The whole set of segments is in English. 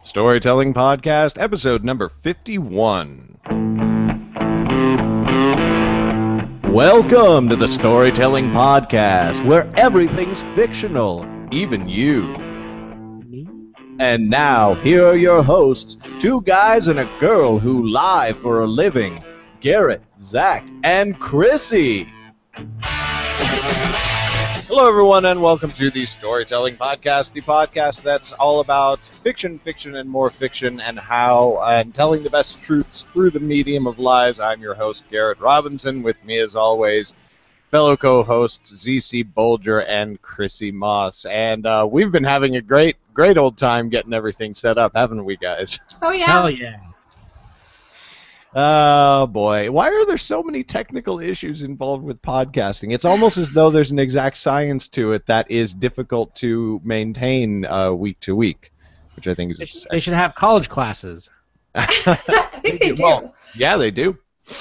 Storytelling Podcast, episode number 51. Welcome to the Storytelling Podcast, where everything's fictional, even you. And now, here are your hosts, two guys and a girl who lie for a living, Garrett, Zach, and Chrissy. Hello, everyone, and welcome to the Storytelling Podcast, the podcast that's all about fiction, and more fiction, and how and telling the best truths through the medium of lies. I'm your host, Garrett Robinson. With me, as always, fellow co-hosts ZC Bolger and Chrissy Moss. And we've been having a great old time getting everything set up, haven't we, guys? Oh, yeah. Hell yeah. Oh, boy. Why are there so many technical issues involved with podcasting? It's almost as though there's an exact science to it that is difficult to maintain week to week, which I think is... They should have college classes. I think they do. Well, yeah, they do.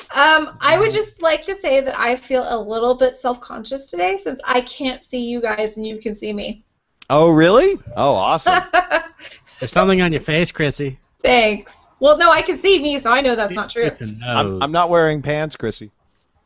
I would just like to say that I feel a little bit self-conscious today since I can't see you guys and you can see me. Oh, really? Oh, awesome. There's something on your face, Chrissy. Thanks. Well, no, I can see me, so I know that's not true. It's a nose. I'm not wearing pants, Chrissy.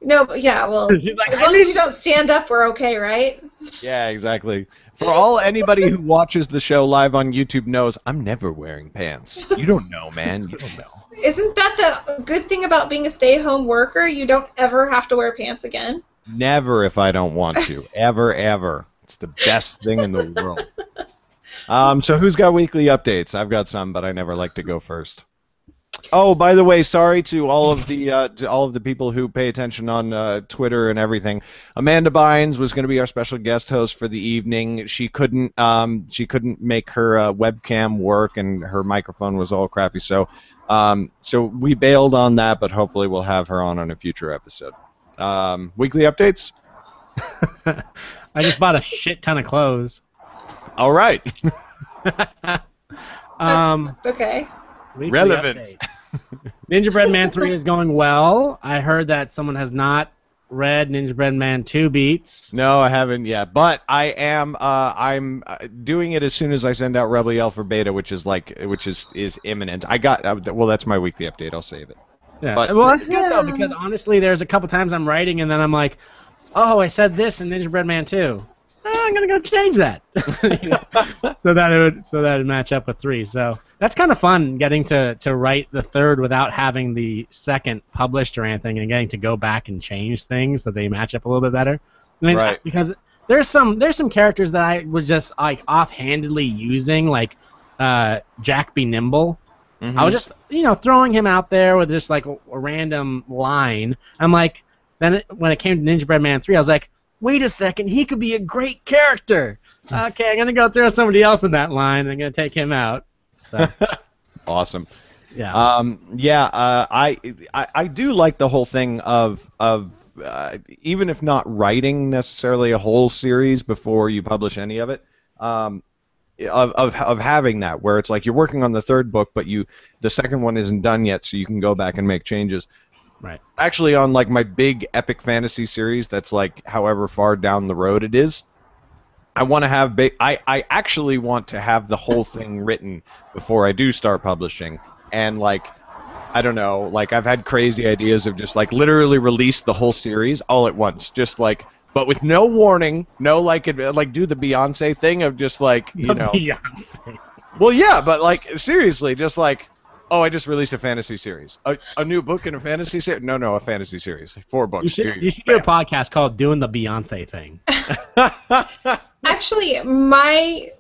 No, but yeah, well, She's like, as long as you don't stand up, we're okay, right? Yeah, exactly. For anybody who watches the show live on YouTube knows, I'm never wearing pants. You don't know, man. You don't know. Isn't that the good thing about being a stay-at-home worker? You don't ever have to wear pants again? Never if I don't want to. Ever. It's the best thing in the world. So who's got weekly updates? I've got some, but I never like to go first. Oh, by the way, sorry to all of the people who pay attention on Twitter and everything. Amanda Bynes was going to be our special guest host for the evening. She couldn't make her webcam work, and her microphone was all crappy. So we bailed on that, but hopefully we'll have her on a future episode. Weekly updates. I just bought a shit ton of clothes. All right. Okay. Weekly Relevant. updates. Ninja Bread Man 3 is going well. I heard that someone has not read Ninja Bread Man 2 Beats. No, I haven't yet, but I am. I'm doing it as soon as I send out Rebel Yell for beta, which is imminent. I got. Well, that's my weekly update. I'll save it. Yeah. But- Well, that's good though, because honestly, there's a couple times I'm writing and then I'm like, oh, I said this in Ninja Bread Man 2. I'm gonna go change that, you know, so that it would match up with 3. So that's kind of fun, getting to write the third without having the second published or anything, and getting to go back and change things so they match up a little bit better. I mean, Right. Because there's some characters that I was just like offhandedly using, like Jack Be Nimble. Mhm. I was just throwing him out there with just like a random line. I'm like, then when it came to Ninja Bread Man 3, I was like, wait a second, he could be a great character. Okay, I'm going to go throw somebody else in that line, and I'm going to take him out. So, Awesome. yeah. I do like the whole thing of even if not writing necessarily a whole series before you publish any of it, of having that where it's like you're working on the third book, but the second one isn't done yet, so you can go back and make changes. Right. Actually, on like my big epic fantasy series, that's like however far down the road it is, I want to have. I actually want to have the whole thing written before I do start publishing, and like, I don't know, like I've had crazy ideas of just like literally release the whole series all at once, just like, but with no warning, no like do the Beyonce thing of just like Beyonce. Well, yeah, but like seriously, just like. Oh, I just released a fantasy series. A new book in a fantasy series? No, a fantasy series. 4 books. You should do a podcast called Doing the Beyonce Thing. Actually, in my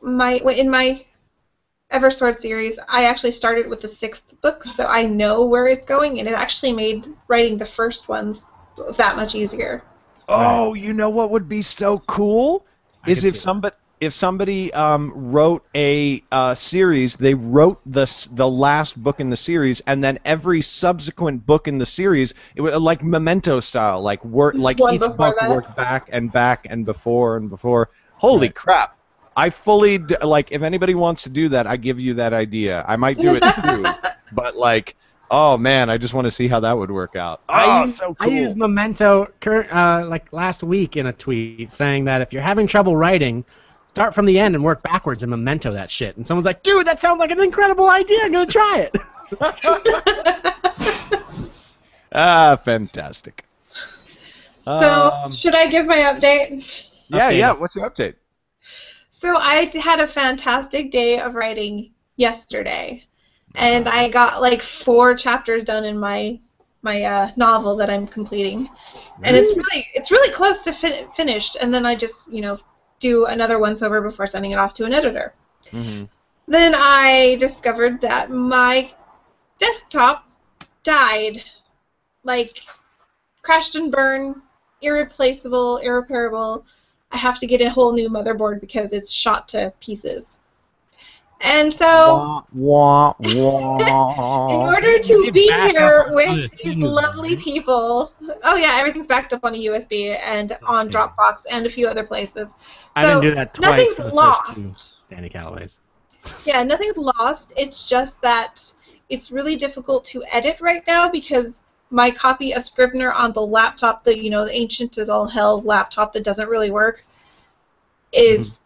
Eversword series, I actually started with the 6th book, so I know where it's going, and it actually made writing the first ones that much easier. Oh, you know what would be so cool? Is if somebody wrote a series, they wrote the last book in the series, and then every subsequent book in the series, it was like Memento style, like each book worked back and before. Holy crap! I fully like. If anybody wants to do that, I give you that idea. I might do it too, but like. Oh man, I just want to see how that would work out. So cool. I used Memento like last week in a tweet saying that if you're having trouble writing, start from the end and work backwards and memento that shit. And someone's like, dude, that sounds like an incredible idea. I'm going to try it. Fantastic. So, should I give my update? Yeah. What's your update? So I had a fantastic day of writing yesterday, and I got like 4 chapters done in my novel that I'm completing, and it's really close to finished. And then I just do another once over before sending it off to an editor. Mm-hmm. Then I discovered that my desktop died, like crashed and burned, irreplaceable, irreparable. I have to get a whole new motherboard because it's shot to pieces. And so, in order to be here with these lovely people, oh yeah, everything's backed up on a USB and on Dropbox and a few other places. So I didn't do that twice. Nothing's for the lost. First 2 Danny Calloway's. Yeah, nothing's lost. It's just that it's really difficult to edit right now because my copy of Scrivener on the laptop, the ancient as all hell laptop that doesn't really work, is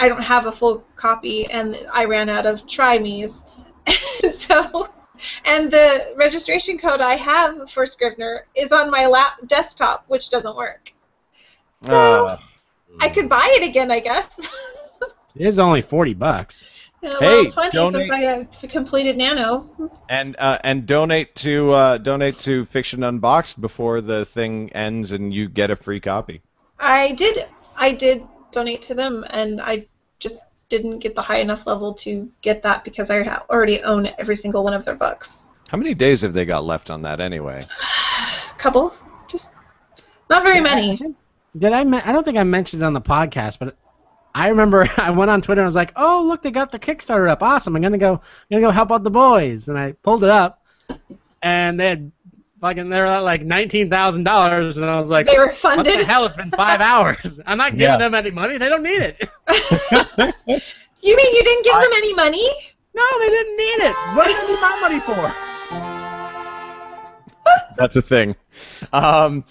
I don't have a full copy, and I ran out of try-me's. And the registration code I have for Scrivener is on my desktop, which doesn't work. So I could buy it again, I guess. It is only $40. Yeah, well, Hey, 20 donate. since I completed Nano. And donate to Fiction Unboxed before the thing ends, and you get a free copy. I did donate to them, and I just didn't get the high enough level to get that because I already own every single one of their books. How many days have they got left on that anyway? Couple, just not very many. I don't think I mentioned it on the podcast, but I remember I went on Twitter and I was like, "Oh, look, they got the Kickstarter up. Awesome! I'm gonna go help out the boys." And I pulled it up, and they were at like $19,000, and I was like, they were funded. "What the hell? It's been 5 hours. I'm not giving them any money. They don't need it." You mean you didn't give them any money? No, they didn't need it. What do they need my money for? That's a thing. I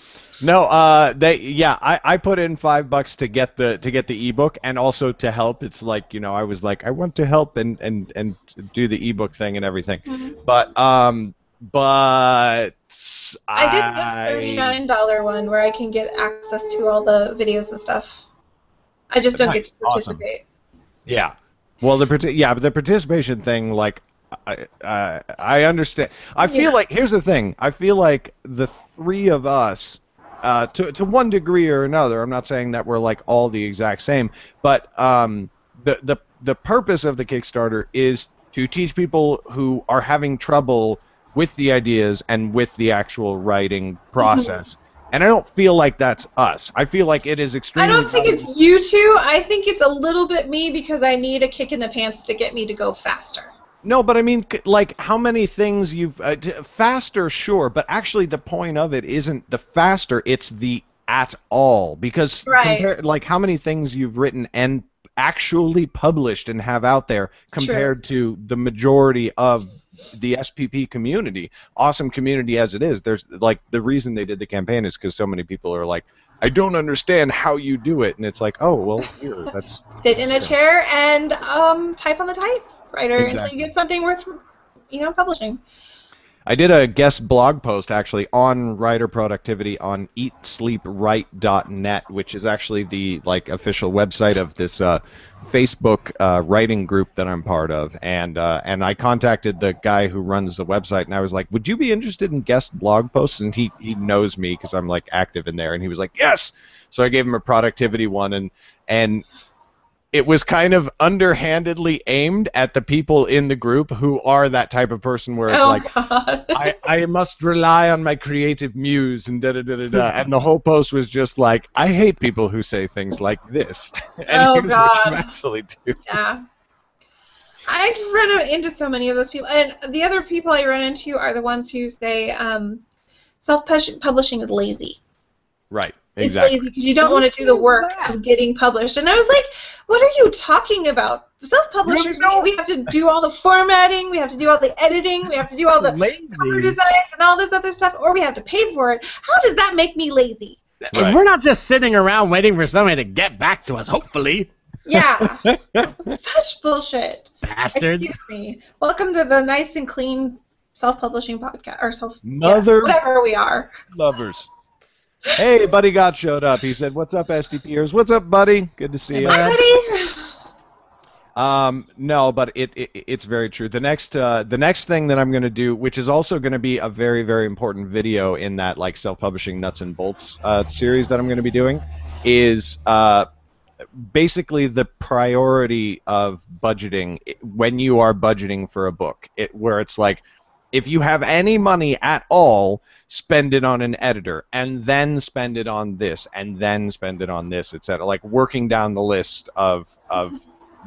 put in $5 to get the ebook and also to help. It's like, I was like, I want to help and do the ebook thing and everything. Mm-hmm. But I did the $39 one where I can get access to all the videos and stuff. I just don't get to participate. Awesome. Yeah. Well, the participation thing, like, I understand. I feel like, here's the thing. I feel like the 3 of us, to one degree or another, I'm not saying that we're like all the exact same, but the purpose of the Kickstarter is to teach people who are having trouble with the ideas and with the actual writing process. And I don't feel like that's us. I feel like it is extremely... I don't think it's you two. I think it's a little bit me because I need a kick in the pants to get me to go faster. No, but I mean, like, how many things you've... faster, sure, but actually the point of it isn't the faster, it's the at all. Because, like, how many things you've written and actually published and have out there compared to the majority of the SPP community, awesome community as it is. There's, like, the reason they did the campaign is because so many people are like, I don't understand how you do it. And it's like, oh, well, here, that's... Sit in a chair and type on the typewriter until you get something worth, publishing. I did a guest blog post, actually, on writer productivity on eatsleepwrite.net, which is actually the, like, official website of this Facebook writing group that I'm part of. And I contacted the guy who runs the website, and I was like, would you be interested in guest blog posts? And he knows me because I'm, like, active in there. And he was like, yes! So I gave him a productivity one, and it was kind of underhandedly aimed at the people in the group who are that type of person where it's I must rely on my creative muse and da-da-da-da-da. And the whole post was just like, I hate people who say things like this. And here's what you actually do. Yeah. I've run into so many of those people. And the other people I run into are the ones who say self-publishing is lazy. Right. It's exactly. lazy because you don't want to do the work of getting published. And I was like, what are you talking about? Self-publishers, we have to do all the formatting, we have to do all the editing, we have to do all the cover designs and all this other stuff, or we have to pay for it. How does that make me lazy? Right. We're not just sitting around waiting for somebody to get back to us, hopefully. Yeah. Such bullshit. Bastards. Excuse me. Welcome to the nice and clean self-publishing podcast, or Mother whatever we are. lovers. Hey, Buddy Got showed up. He said, "What's up, SDPers? What's up, buddy? Good to see Hey, you." bud. Hi, buddy. No, but it's very true. The next thing that I'm going to do, which is also going to be a very, very important video in that like self-publishing nuts and bolts series that I'm going to be doing, is basically the priority of budgeting when you are budgeting for a book. Where it's like, if you have any money at all, spend it on an editor, and then spend it on this, and then spend it on this, etc. Like working down the list of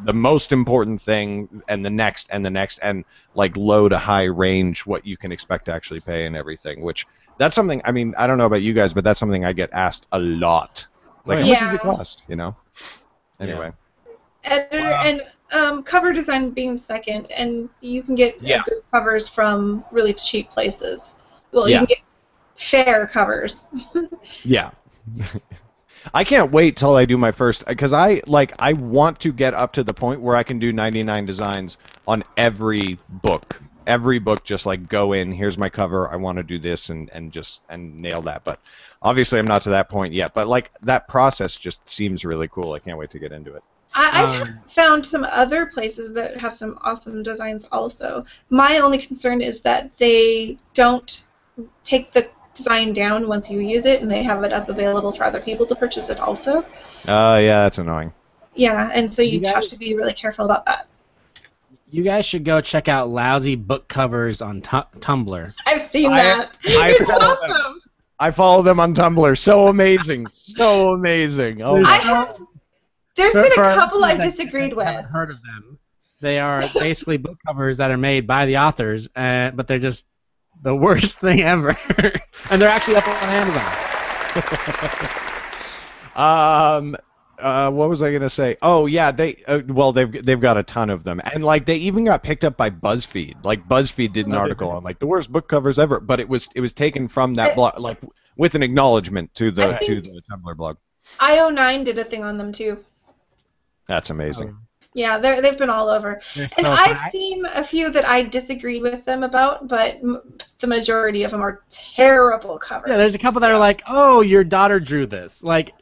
the most important thing, and the next, and the next, and like low to high range what you can expect to actually pay and everything. Which that's something. I mean, I don't know about you guys, but that's something I get asked a lot. Like, how much does it cost? You know. Anyway. Editor and cover design being second, and you can get good covers from really cheap places. Well, you can get fair covers. Yeah. I can't wait till I do my first, because I want to get up to the point where I can do 99 designs on every book. Every book, just like go in, here's my cover, I want to do this, and nail that. But obviously I'm not to that point yet. But like that process just seems really cool. I can't wait to get into it. I've found some other places that have some awesome designs also. My only concern is that they don't take the design down once you use it, and they have it up available for other people to purchase it also. Yeah, that's annoying. Yeah, and so you have to be really careful about that. You guys should go check out lousy book covers on Tumblr. I've seen that. It's awesome. I follow them on Tumblr. So amazing. So amazing. Oh, there's been a couple I've disagreed with. I haven't heard of them. They are basically book covers that are made by the authors, but they're just the worst thing ever. And they're actually up on Amazon. What was I gonna say? Oh yeah, they've got a ton of them, and like they even got picked up by BuzzFeed. Like BuzzFeed did an article on like the worst book covers ever, but it was taken from that blog, like with an acknowledgement to the Tumblr blog. IO9 did a thing on them too. That's amazing. Yeah, they've been all over. And I've seen a few that I disagreed with them about, but the majority of them are terrible covers. Yeah, there's a couple that are like, "Oh, your daughter drew this." Like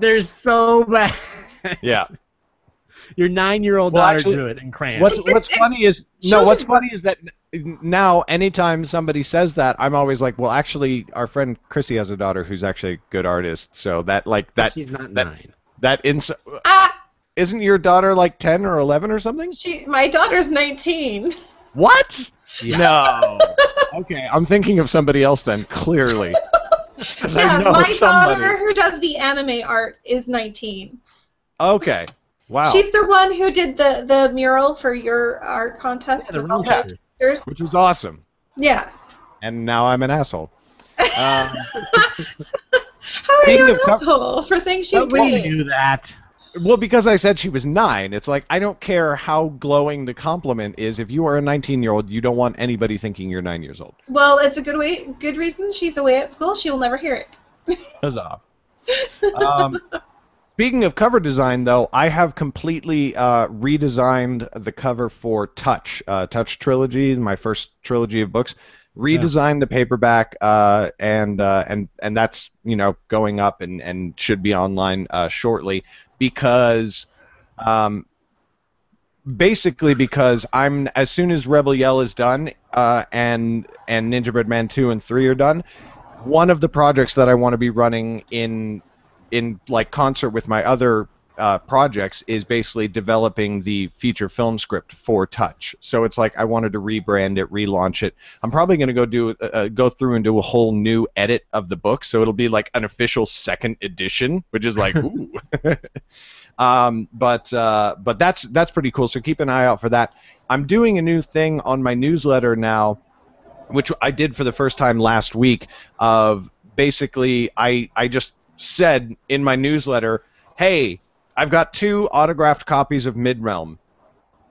they're so bad. Yeah. Your 9-year-old daughter drew it in crayon. What's funny is that now anytime somebody says that, I'm always like, well, actually, our friend Christy has a daughter who's actually a good artist, so that like that. She's not 9. Isn't your daughter like 10 or 11 or something? My daughter's 19. What? Yeah. No. Okay, I'm thinking of somebody else then. Clearly. Yeah, my daughter who does the anime art is 19. Okay. Wow. She's the one who did the mural for your art contest with all the pictures. Which was awesome. Yeah. And now I'm an asshole. How are you an asshole for saying she's gay? Do that. Well, because I said she was 9. It's like, I don't care how glowing the compliment is. If you are a 19-year-old, you don't want anybody thinking you're 9 years old. Well, it's a good reason. She's away at school. She will never hear it. Huzzah. Speaking of cover design, though, I have completely redesigned the cover for Touch. Touch Trilogy, my first trilogy of books. Redesigned the paperback, and that's going up and should be online shortly. Because, basically, because as soon as Rebel Yell is done, and Ninja Bread Man 2 and 3 are done, one of the projects that I want to be running in like concert with my other projects is basically developing the feature film script for Touch. So it's like I wanted to rebrand it, relaunch it. I'm probably going to go through and do a whole new edit of the book, so it'll be like an official second edition, which is like ooh. But that's pretty cool. So keep an eye out for that. I'm doing a new thing on my newsletter now, which I did for the first time last week. Of basically, I just said in my newsletter, hey, I've got 2 autographed copies of Midrealm.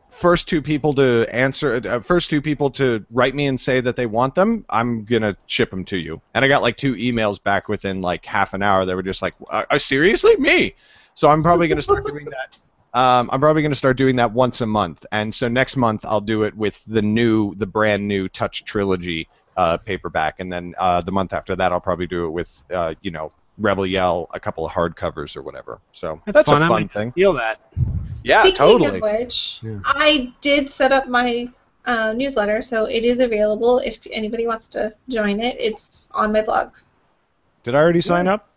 first two people to answer, first two people to write me and say that they want them, I'm gonna ship them to you. And I got like 2 emails back within like half an hour. They were just like, seriously, me? So I'm probably gonna start doing that. I'm probably gonna start doing that once a month. And so next month I'll do it with the brand new Touch Trilogy paperback, and then the month after that I'll probably do it with Rebel Yell, a couple of hardcovers or whatever. So that's fun. a I fun might thing. Feel that. Yeah, Speaking totally. of which, Yeah. I did set up my newsletter, so it is available if anybody wants to join it. It's on my blog. Did I already sign up?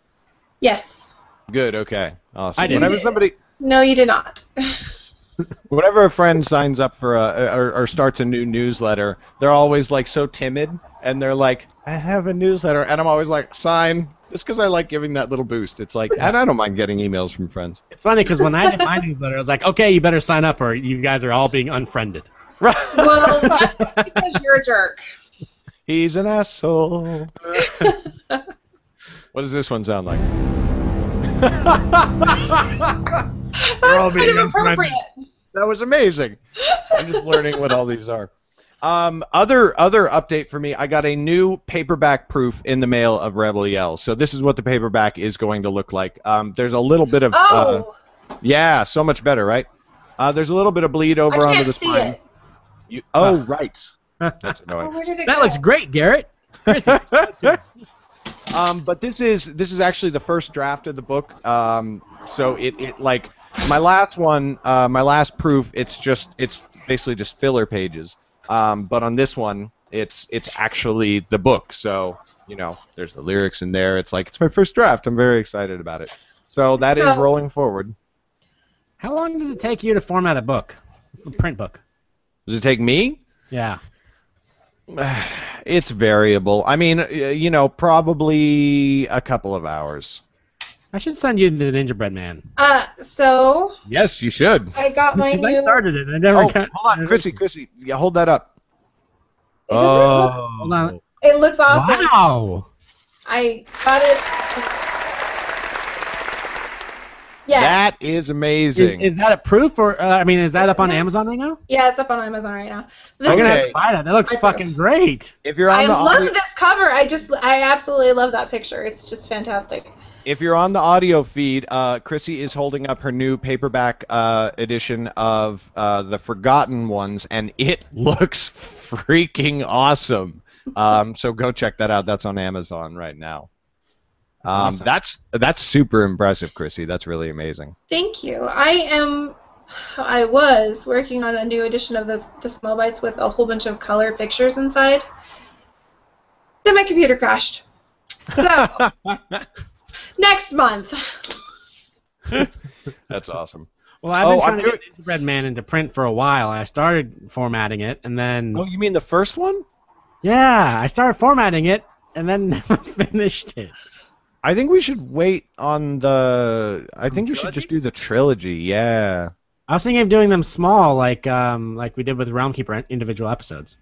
Yes. Good. Okay. Awesome. I didn't. No, you did not. Whenever a friend signs up for or starts a new newsletter, they're always like so timid, and they're like, "I have a newsletter," and I'm always like, "Sign," just because I like giving that little boost. It's like, and I don't mind getting emails from friends. It's funny because when I did my newsletter, I was like, okay, you better sign up or you guys are all being unfriended. Right. Well, that's because you're a jerk. He's an asshole. What does this one sound like? That's kind of appropriate. That was amazing. I'm just learning what all these are. Other update for me, I got a new paperback proof in the mail of Rebel Yell. So this is what the paperback is going to look like. There's a little bit of yeah, so much better, right? There's a little bit of bleed over onto the spine. Right. That's annoying. Where did it That go? looks great, Garrett. Chris, But this is actually the first draft of the book. So it like my last one, my last proof, it's basically just filler pages. But on this one, it's actually the book. So there's the lyrics in there. It's like it's my first draft. I'm very excited about it. So that is rolling forward. how long does it take you to format a book, a print book? Does it take me? Yeah. It's variable. I mean, probably a couple of hours. I should send you the Gingerbread Man. So Yes, you should. I got my Because I new. started it. I never got. Hold on, Chrissy, yeah, hold that up. It doesn't look. Hold on. It looks awesome. Wow. I got it. Yeah. That is amazing. Is that a proof or is that up on Amazon right now? Yeah, it's up on Amazon right now. This I'm gonna have Okay. to buy that. That looks My fucking great. If you're on I the love audio, this cover. I absolutely love that picture. It's just fantastic. if you're on the audio feed, Chrissy is holding up her new paperback edition of the Forgotten Ones, and it looks freaking awesome. So go check that out. That's on Amazon right now. Awesome. That's super impressive, Chrissy. That's really amazing. Thank you. I was working on a new edition of the Small Bites with a whole bunch of color pictures inside. Then my computer crashed. So next month. That's awesome. Well, I've been Oh, trying to get Gingerbread Man into print for a while. I started formatting it, and then Oh, you mean the first one? yeah, I started formatting it, and then never finished it. I think we should wait on the. I think we should trilogy? just do the trilogy. Yeah. I was thinking of doing them small, like we did with Realm Keeper individual episodes.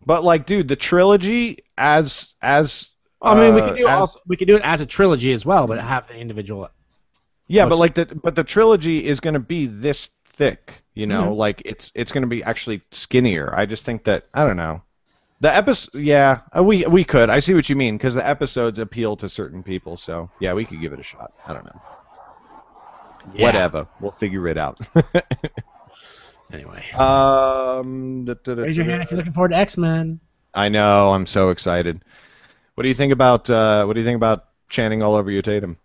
But like, dude, the trilogy as. I mean, we could do as- we could do it as a trilogy as well, but have the individual. Yeah, but like the trilogy is going to be this thick, Mhm. like it's going to be actually skinnier. I just think that I don't know. The episode, yeah, we could. I see what you mean because the episodes appeal to certain people. So yeah, we could give it a shot. I don't know. Yeah. Whatever, we'll figure it out. Anyway, Raise raise your hand if you're looking forward to X-Men. I know. I'm so excited. What do you think about chanting all over your Tatum?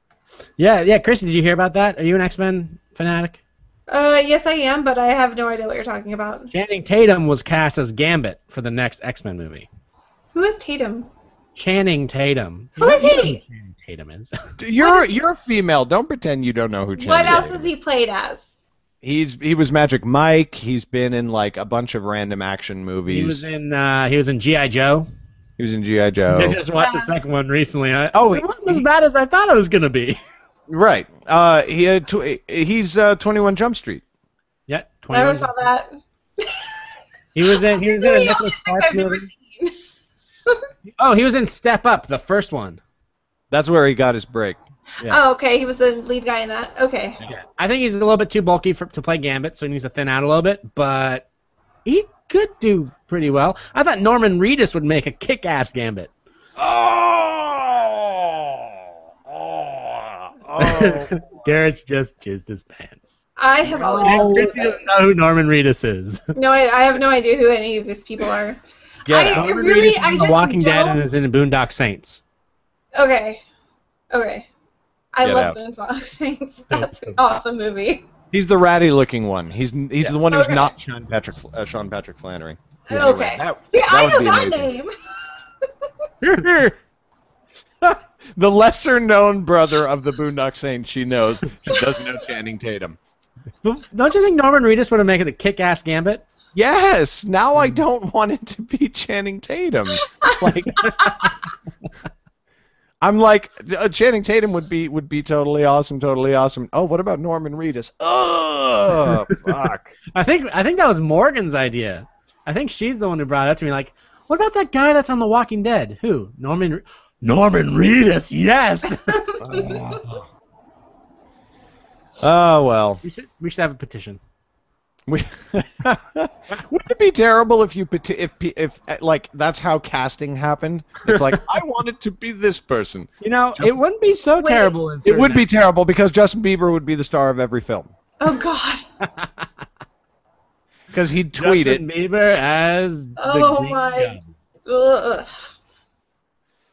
Yeah, Chrissy, did you hear about that? Are you an X-Men fanatic? Yes, I am, but I have no idea what you're talking about. Channing Tatum was cast as Gambit for the next X-Men movie. Who is Tatum? Channing Tatum. Who is You know he? who Channing Tatum is. You're female. Don't pretend you don't know who Channing What else Tatum has he played as? He was Magic Mike. He's been in like a bunch of random action movies. He was in G.I. Joe. He was in G.I. Joe. I just watched the second one recently. It Oh, wasn't as bad as I thought it was gonna be. Right. He's 21 Jump Street. Yeah, Never 21. saw that. He was in a Nicholas Sparks I've never movie. seen. Oh, he was in Step Up, the first one. That's where he got his break. Yeah. Oh, okay. He was the lead guy in that. Okay. Yeah. I think he's a little bit too bulky to play Gambit, so he needs to thin out a little bit, but he could do pretty well. I thought Norman Reedus would make a kick-ass Gambit. Oh. Garrett's just jizzed his pants. I have always And loved Chrissy doesn't know who Norman Reedus is. No, I have no idea who any of these people are. Get it. Norman really- Reedus is I in The just Walking Dead don't- and is in Boondock Saints. Okay. I Get love out. Boondock Saints. That's an awesome movie. He's the ratty looking one. He's the one who's Okay. not Sean Patrick Flannery. Okay. That See, I would know be that amazing. name. The lesser known brother of the Boondock Saints she knows. She doesn't know Channing Tatum. But don't you think Norman Reedus would have made it a kick-ass Gambit? Yes. Now I don't want it to be Channing Tatum. Like, I'm like, Channing Tatum would be totally awesome. Oh, what about Norman Reedus? Oh, fuck. I think that was Morgan's idea. I think she's the one who brought it up to me. Like, what about that guy that's on The Walking Dead? Who? Norman Reedus. Yes. Oh well. we should have a petition. Wouldn't it be terrible if like that's how casting happened? It's like I want it to be this person. You know, it wouldn't be so Wait. terrible. In It would be certain terrible because Justin Bieber would be the star of every film Oh God. because he'd tweet Justin it. Bieber as Oh the Green my- Goblin. Ugh.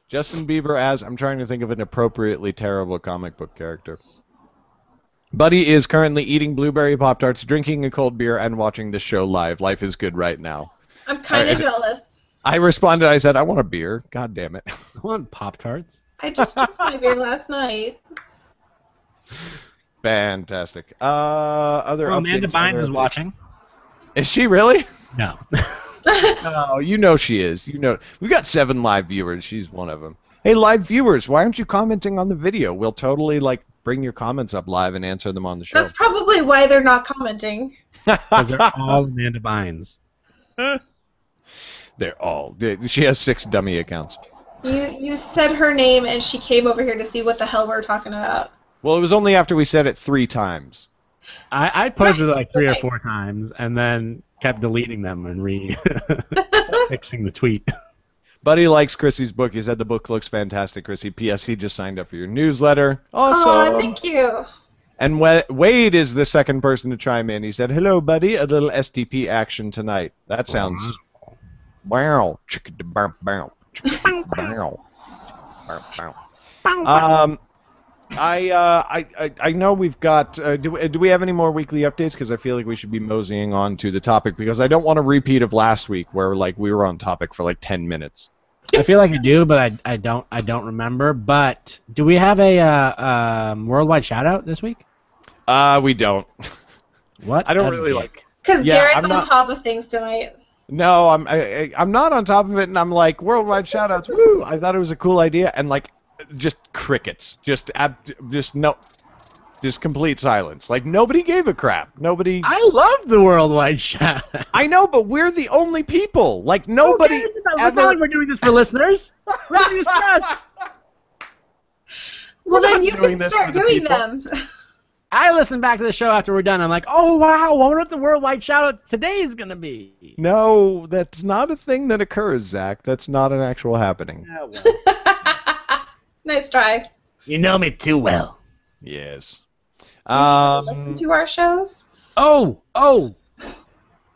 Justin Bieber as I'm trying to think of an appropriately terrible comic book character. Buddy is currently eating blueberry Pop-Tarts, drinking a cold beer, and watching the show live. Life is good right now. I'm kind of jealous. I responded, I said, I want a beer. God damn it. I want Pop-Tarts. I just took my beer last night. Fantastic. Other Oh, Amanda updates, Bynes other is updates. watching. Is she really? No. Oh, you know she is. You know, we've got 7 live viewers. She's one of them. Hey, live viewers, why aren't you commenting on the video? We'll totally bring your comments up live and answer them on the show. That's probably why they're not commenting. Because they're all Amanda Bynes. They're all. She has 6 dummy accounts. You said her name and she came over here to see what the hell we're talking about. Well, it was only after we said it 3 times. I posted it like 3 or Okay. 4 times and then kept deleting them and fixing the tweet. Buddy likes Chrissy's book. He said the book looks fantastic, Chrissy. P.S. He just signed up for your newsletter. Awesome. Oh, thank you. And Wade is the second person to chime in. He said, "Hello, buddy. A little STP action tonight." That sounds. Wow. Bow. I know we've got. Do we have any more weekly updates? Because I feel like we should be moseying on to the topic because I don't want a repeat of last week where we were on topic for 10 minutes. I feel like I do, but I don't remember. But do we have a worldwide shout out this week? We don't. What? I don't really like. Because Yeah, Garrett's I'm on not- top of things tonight. No, I'm not on top of it, and I'm like worldwide shoutouts. Woo! I thought it was a cool idea, and just crickets, just complete silence. Nobody gave a crap. Nobody. I love the worldwide shout out. I know, but we're the only people. Nobody It's not ever. like we're doing this for listeners. We're doing this for us. Well, We're then not you doing can this start for the doing people. them. I listen back to the show after we're done. I'm like, oh wow, I wonder what the worldwide shout out today is gonna be. No, that's not a thing that occurs, Zach. That's not an actual happening. Oh, well. Nice try. You know me too well. Yes. Listen to our shows. Oh.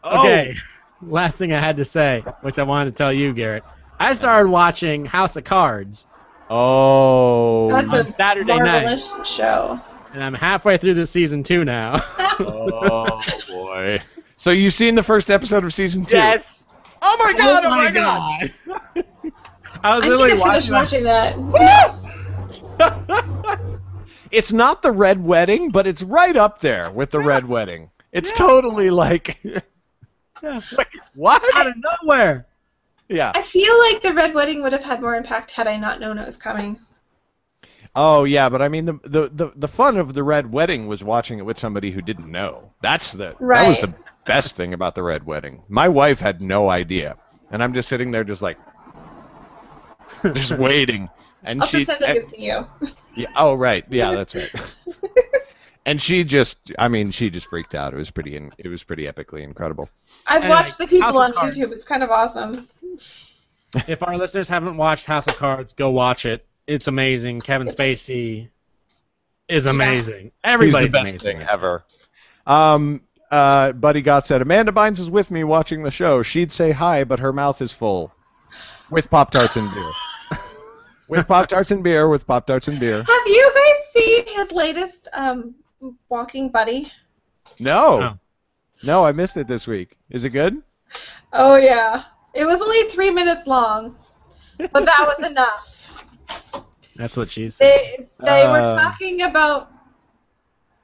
Okay. Last thing I had to say, which I wanted to tell you, Garrett. I started watching House of Cards, Oh. That's on a Saturday night. marvelous show. and I'm halfway through the season 2 now. Oh boy. So you've seen the first episode of season 2? Yes. Oh my god! Oh my god! I was I literally need to finish watching. watching that. It's not the Red Wedding, but it's right up there with the Red Wedding. It's totally Yeah. what? Out of nowhere. Yeah. I feel like the Red Wedding would have had more impact had I not known it was coming. Oh yeah, but I mean the fun of the Red Wedding was watching it with somebody who didn't know. That was Right. the best thing about the Red Wedding. My wife had no idea, and I'm just sitting there just like, just waiting. And I'll pretend I can see you. Yeah. Oh, right. Yeah, that's right. And she just freaked out. It was pretty epically incredible. I've Anyway, watched the people House of on Cards. YouTube. It's kind of awesome. If our listeners haven't watched House of Cards, go watch it. It's amazing. Kevin Spacey is amazing. Everybody's He's the best amazing, thing actually. ever. Buddy Gott said, Amanda Bynes is with me watching the show. She'd say hi, but her mouth is full. With Pop-Tarts and beer. With Pop-Tarts and beer, with Pop-Tarts and beer. Have you guys seen his latest Walking Buddy? No. No, I missed it this week. Is it good? Oh, yeah. It was only 3 minutes long, but that was enough. That's what she said. They were talking about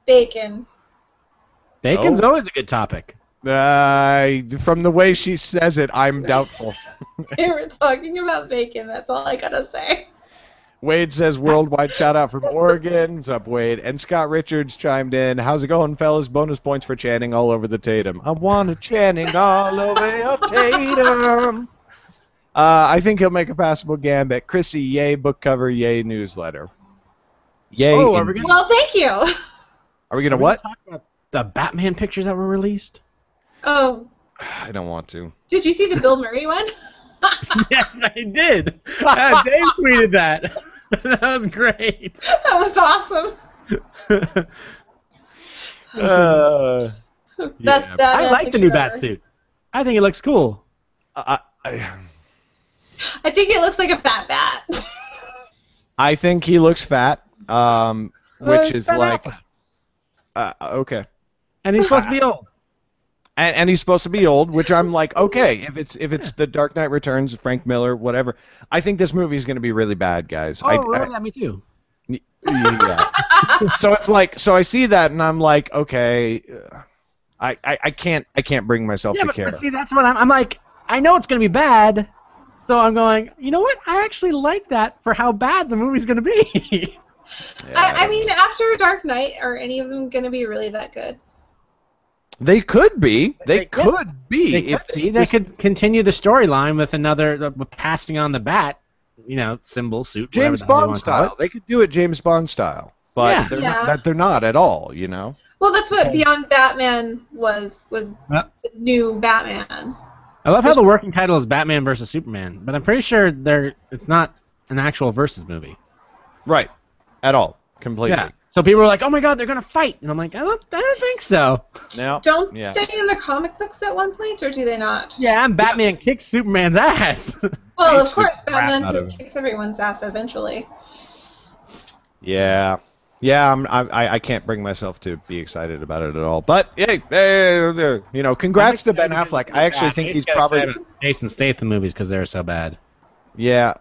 bacon. Bacon's always a good topic. From the way she says it, I'm doubtful. They were talking about bacon. That's all I gotta say. Wade says worldwide shout out from Oregon. What's up, Wade? And Scott Richards chimed in. How's it going, fellas? Bonus points for Channing all over the Tatum. I want a Channing all over your Tatum. I think he'll make a passable gambit. Chrissy, yay book cover, yay newsletter. Yay. Oh, are we gonna, Well, thank you. Are we gonna are we what? gonna talk about the Batman pictures that were released? Oh, I don't want to. did you see the Bill Murray one? Yes, I did. Dave tweeted that. That was great. That was awesome. Best Yeah. Batman I like the picture new ever. bat suit. I think it looks cool. I think it looks like a fat bat. I think he looks fat, which is Ben like Affleck. okay. And he's supposed to be old. And he's supposed to be old, which I'm like, okay, if it's The Dark Knight Returns, Frank Miller, whatever. I think this movie is going to be really bad, guys. Oh, yeah, me too. Yeah. So it's like, so I see that and I'm like, okay, I can't bring myself Yeah, to but care. see, that's what I'm like, I know it's going to be bad, so I'm going, you know what? I actually like that for how bad the movie's going to be. I mean, after Dark Knight, are any of them going to be really that good? They could be. They could be. They could continue the storyline with another passing on the bat, symbol, suit, James whatever the hell they Bond want to call style. They could do it James Bond style, but Yeah. they're not at all. Well, that's what Beyond Batman was Yep. the new Batman. I love how the working title is Batman versus Superman, but I'm pretty sure it's not an actual versus movie. Right. At all. Completely. Yeah. So people are like, "Oh my God, they're gonna fight," and I'm like, "I don't think so." No. Don't Yeah. they in the comic books at one point, or do they not? Yeah, and Batman kicks Superman's ass. Well, of Beats the course, crap out Batman of him. kicks everyone's ass eventually. Yeah. Yeah, I can't bring myself to be excited about it at all. But hey, congrats to Ben Affleck. I actually think he's probably Jason Statham movies because they're so bad. yeah,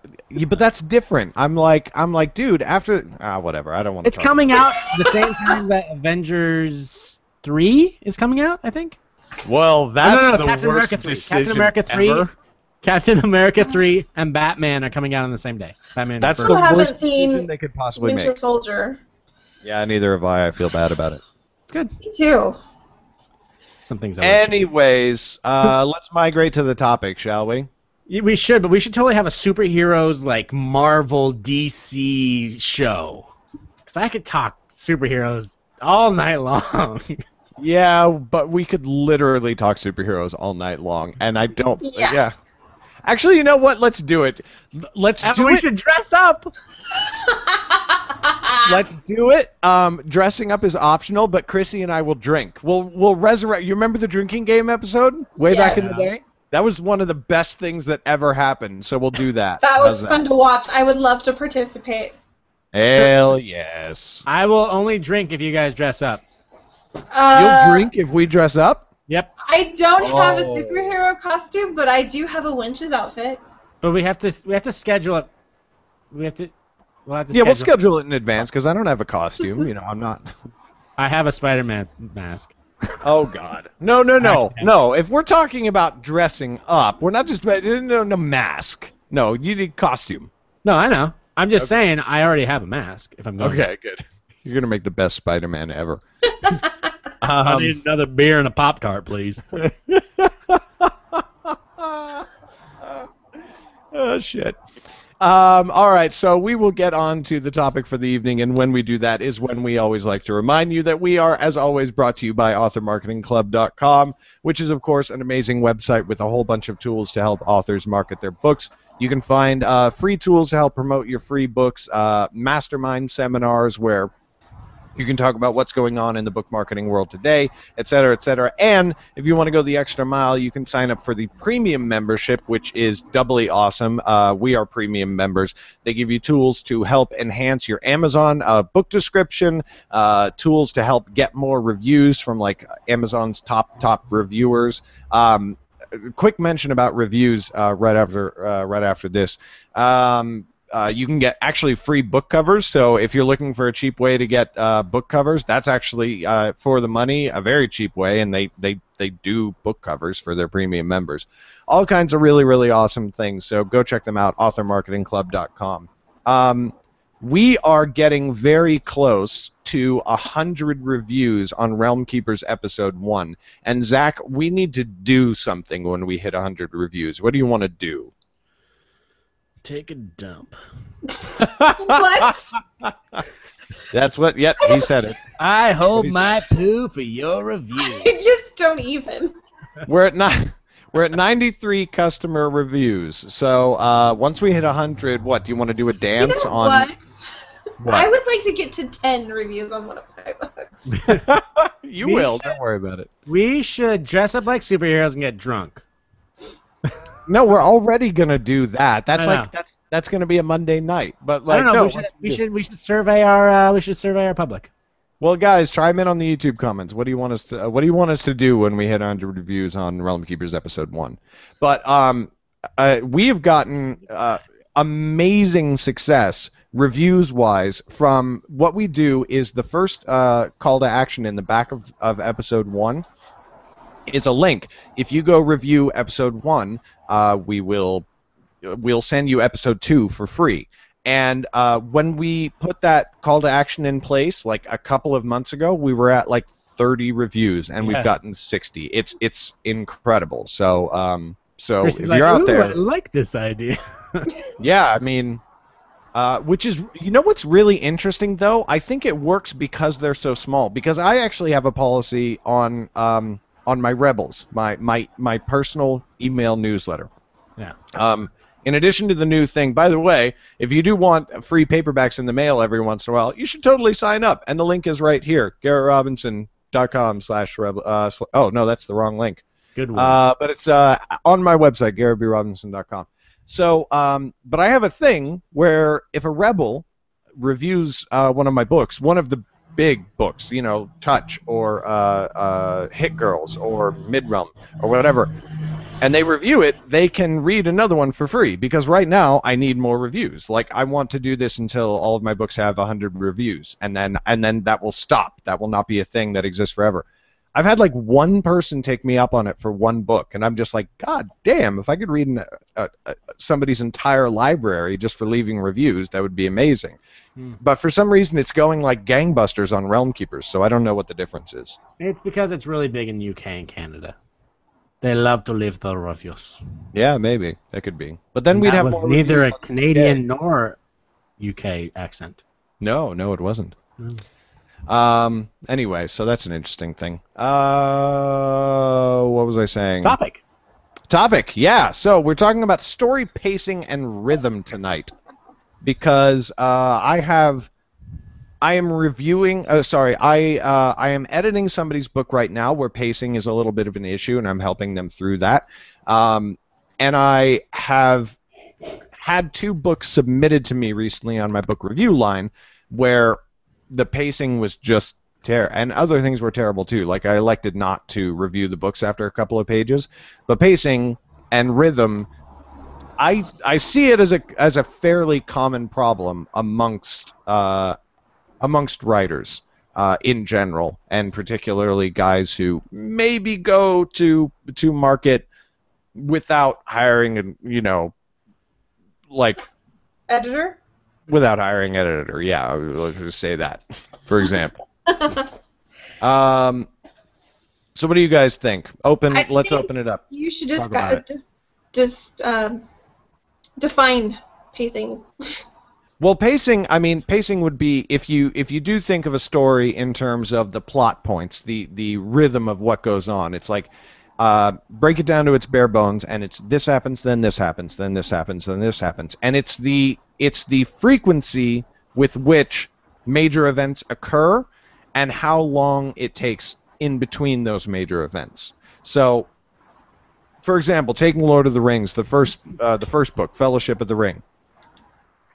but that's different. I'm like, dude, after whatever. I don't want to. It's coming out the same time that Avengers 3 is coming out, I think. Well, that's no, the Captain worst America 3. decision Captain America 3, ever. Captain America 3, and Batman are coming out on the same day. Batman. That's first. the Still haven't worst seen decision they could possibly Winter make. Soldier. Yeah, neither have I. I feel bad about it. Good. Me too. Some things. Anyways, let's migrate to the topic, shall we? We should, but we should totally have a superheroes like Marvel DC show. Because I could talk superheroes all night long. Yeah, but we could literally talk superheroes all night long, and I don't. Yeah. Actually, you know what? Let's do it. Let's And do we it. should dress up. Let's do it. Dressing up is optional, but Chrissy and I will drink. We'll resurrect. You remember the drinking game episode way back in the day? That was one of the best things that ever happened. So we'll do that. That was How's fun to watch. I would love to participate. Hell yes. I will only drink if you guys dress up. You'll drink if we dress up? Yep. I don't have a Oh. superhero costume, but I do have a Winch's outfit. But we have to schedule it. We'll have to Yeah, we'll schedule it in advance because I don't have a costume. I'm not. I have a Spider-Man mask. Oh God. No. If we're talking about dressing up, we're not just no mask. No, you need costume. No, I know. I'm just saying I already have a mask if I'm going. Okay, good. You're gonna make the best Spider-Man ever. I need another beer and a Pop-Tart, please. Oh shit. All right, so we will get on to the topic for the evening, and when we do that is when we always like to remind you that we are, as always, brought to you by authormarketingclub.com, which is, of course, an amazing website with a whole bunch of tools to help authors market their books. You can find free tools to help promote your free books, mastermind seminars where you can talk about what's going on in the book marketing world today, et cetera, et cetera. And if you want to go the extra mile, you can sign up for the premium membership, which is doubly awesome. We are premium members. They give you tools to help enhance your Amazon book description, tools to help get more reviews from like Amazon's top reviewers. Quick mention about reviews right after this. You can get actually free book covers. So if you're looking for a cheap way to get book covers, that's actually for the money a very cheap way, and they do book covers for their premium members. All kinds of really, really awesome things. So go check them out, authormarketingclub.com. We are getting very close to 100 reviews on Realm Keepers Episode 1. And Zach, we need to do something when we hit 100 reviews. What do you want to do? Take a dump. What? That's what, yep, he said it. I hold my poo for your review. I just don't even. We're at 93 customer reviews. So once we hit 100, what, do you want to do a dance You know on what? I would like to get to 10 reviews on one of my books. You will, don't worry about it. We should dress up like superheroes and get drunk. No, we're already gonna do that. That's I like that's gonna be a Monday night. But I like, don't know. no, We should survey our public. well, guys, chime in on the YouTube comments. What do you want us to do when we hit 100 reviews on Realm Keepers Episode 1? But we have gotten amazing success reviews-wise from what we do is the first call to action in the back of Episode 1 is a link. If you go review Episode 1, we'll send you Episode 2 for free. And when we put that call to action in place, like a couple of months ago, we were at like 30 reviews, and we've gotten 60. It's incredible. So Chris if is you're out there, I like this idea. yeah, I mean, which is, you know what's really interesting though? I think it works because they're so small. Because I actually have a policy on my Rebels, my personal email newsletter. Yeah. In addition to the new thing, by the way, if you do want free paperbacks in the mail every once in a while, you should totally sign up. And the link is right here, GarrettRobinson.com/rebel. Oh, no, that's the wrong link. Good one. But it's on my website, GarrettBRobinson.com. So, but I have a thing where if a rebel reviews one of my books, one of the big books, you know, Touch or Hit Girls or Mid-Realm or whatever, and they review it, they can read another one for free, because right now I need more reviews. Like, I want to do this until all of my books have 100 reviews, and then that will stop. That will not be a thing that exists forever. I've had like one person take me up on it for one book, and I'm just like, God damn, if I could read somebody's entire library just for leaving reviews, that would be amazing. But for some reason, it's going like gangbusters on Realm Keepers, so I don't know what the difference is. It's because it's really big in UK and Canada. They love to leave the reviews. Yeah, maybe. That could be. But then And we'd that have was more neither reviews a on the Canadian UK. nor UK accent. No, it wasn't. Anyway, so that's an interesting thing. What was I saying? Topic, yeah. So we're talking about story pacing and rhythm tonight, because I am editing somebody's book right now where pacing is a little bit of an issue, and I'm helping them through that. And I have had 2 books submitted to me recently on my book review line where the pacing was just terrible, and other things were terrible too. Like, I elected not to review the books after a couple of pages, but pacing and rhythm, I see it as a fairly common problem amongst writers in general, and particularly guys who maybe go to market without hiring Editor? without hiring an editor. Yeah, let's just say that, for example. So what do you guys think? Let's open it up. You should just Talk about define pacing. Well, pacing, I mean, pacing would be if you do think of a story in terms of the plot points, the rhythm of what goes on. It's like break it down to its bare bones, and it's this happens, then this happens, then this happens, then this happens, and it's the frequency with which major events occur, and how long it takes in between those major events. So, for example, taking Lord of the Rings, the first book, Fellowship of the Ring.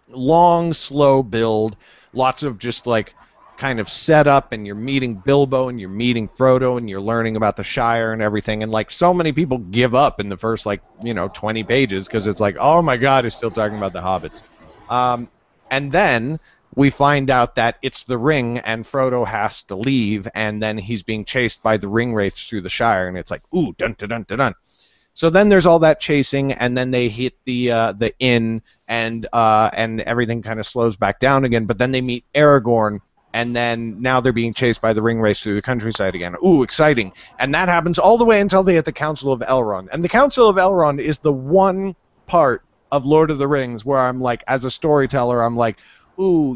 Long, slow build, lots of just like kind of setup, and you're meeting Bilbo and you're meeting Frodo and you're learning about the Shire and everything, and like so many people give up in the first 20 pages because it's like, oh my god, he's still talking about the hobbits. And then we find out that it's the ring and Frodo has to leave, and then he's being chased by the ring wraiths through the Shire, and it's like, ooh, dun dun dun dun dun. So then there's all that chasing, and then they hit the inn, and everything kind of slows back down again. But then they meet Aragorn, and then now they're being chased by the ring wraiths through the countryside again. Ooh, exciting! And that happens all the way until they hit the Council of Elrond. And the Council of Elrond is the one part of Lord of the Rings where I'm like, as a storyteller, I'm like, ooh,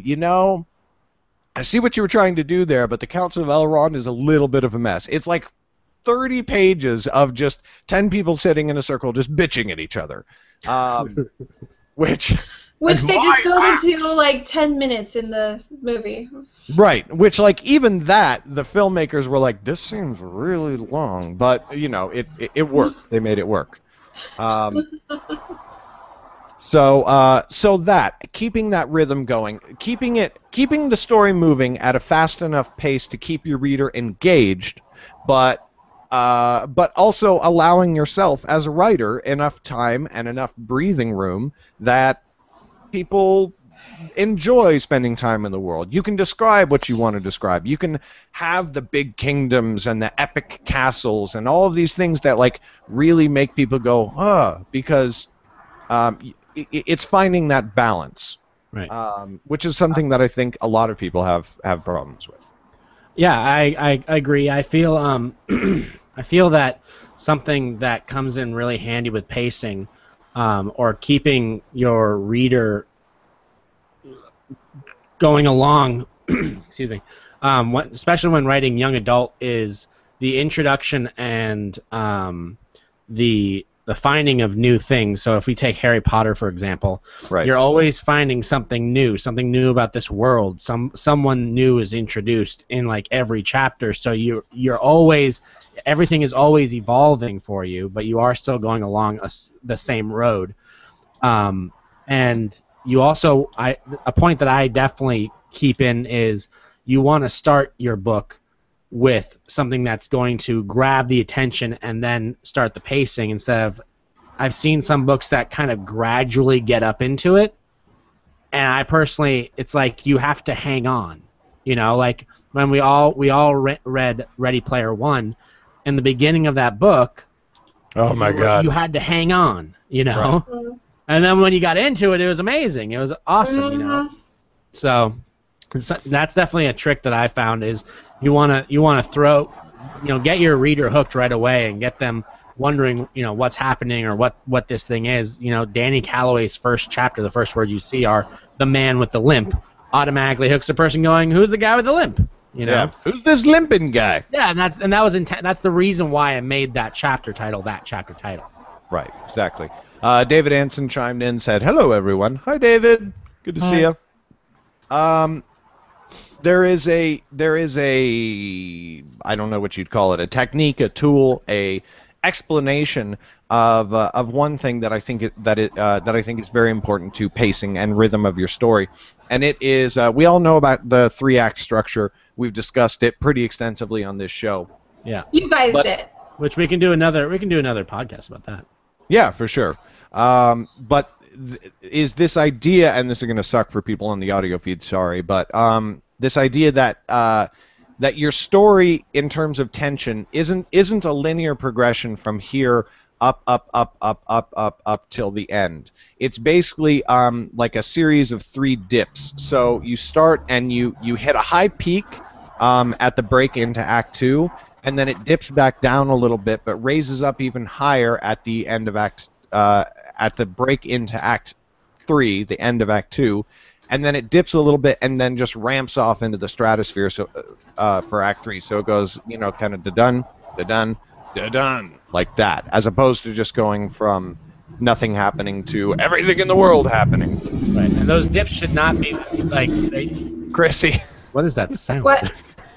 I see what you were trying to do there, but the Council of Elrond is a little bit of a mess. It's like 30 pages of just 10 people sitting in a circle just bitching at each other. Which they distilled into like 10 minutes in the movie. Right, which like even that, the filmmakers were like, this seems really long, but it worked. They made it work. So that, keeping that rhythm going, keeping the story moving at a fast enough pace to keep your reader engaged, but also allowing yourself as a writer enough time and enough breathing room that people enjoy spending time in the world. You can describe what you want to describe. You can have the big kingdoms and the epic castles and all of these things that like really make people go, because it's finding that balance, right? Which is something that I think a lot of people have problems with. Yeah, I agree. I feel I feel that something that comes in really handy with pacing, or keeping your reader going along, excuse me, especially when writing young adult, is the introduction and the finding of new things. So if we take Harry Potter, for example, right, you're always finding something new about this world. Someone new is introduced in like every chapter. So you're always, everything is always evolving for you, but you are still going along the same road. And you also, a point that I definitely keep in is you want to start your book with something that's going to grab the attention and then start the pacing, instead of, I've seen some books that kind of gradually get up into it, and I personally, it's like you have to hang on, like when we all read Ready Player One, in the beginning of that book, oh my god, you had to hang on, right. And then when you got into it, it was amazing, it was awesome, So that's definitely a trick that I found, is you want to throw, get your reader hooked right away and get them wondering, what's happening or what this thing is. Danny Calloway's first chapter, the first words you see are "the man with the limp," automatically hooks a person going, "Who's the guy with the limp?" Yeah. Who's this limping guy? Yeah, and that was that's the reason why I made that chapter title that chapter title. Right, exactly. David Anson chimed in, said, "Hello, everyone." Hi, David. Good to see you. There is a I don't know what you'd call it, a technique, a tool, a explanation of one thing that I think is very important to pacing and rhythm of your story, and it is we all know about the 3-act structure. We've discussed it pretty extensively on this show. Yeah, you guys did. Which we can do another podcast about that. Yeah, for sure. But is this idea, and this is going to suck for people on the audio feed, sorry, but this idea that your story in terms of tension isn't a linear progression from here up till the end. It's basically like a series of 3 dips. So you start and you hit a high peak at the break into Act 2, and then it dips back down a little bit, but raises up even higher at the end of at the break into Act 3, the end of Act 2, and then it dips a little bit and then just ramps off into the stratosphere. So for Act 3, so it goes, kind of da-dun, da-dun, da-dun, like that, as opposed to just going from nothing happening to everything in the world happening. Right, and those dips should not be like. Chrissy. What is that sound? What?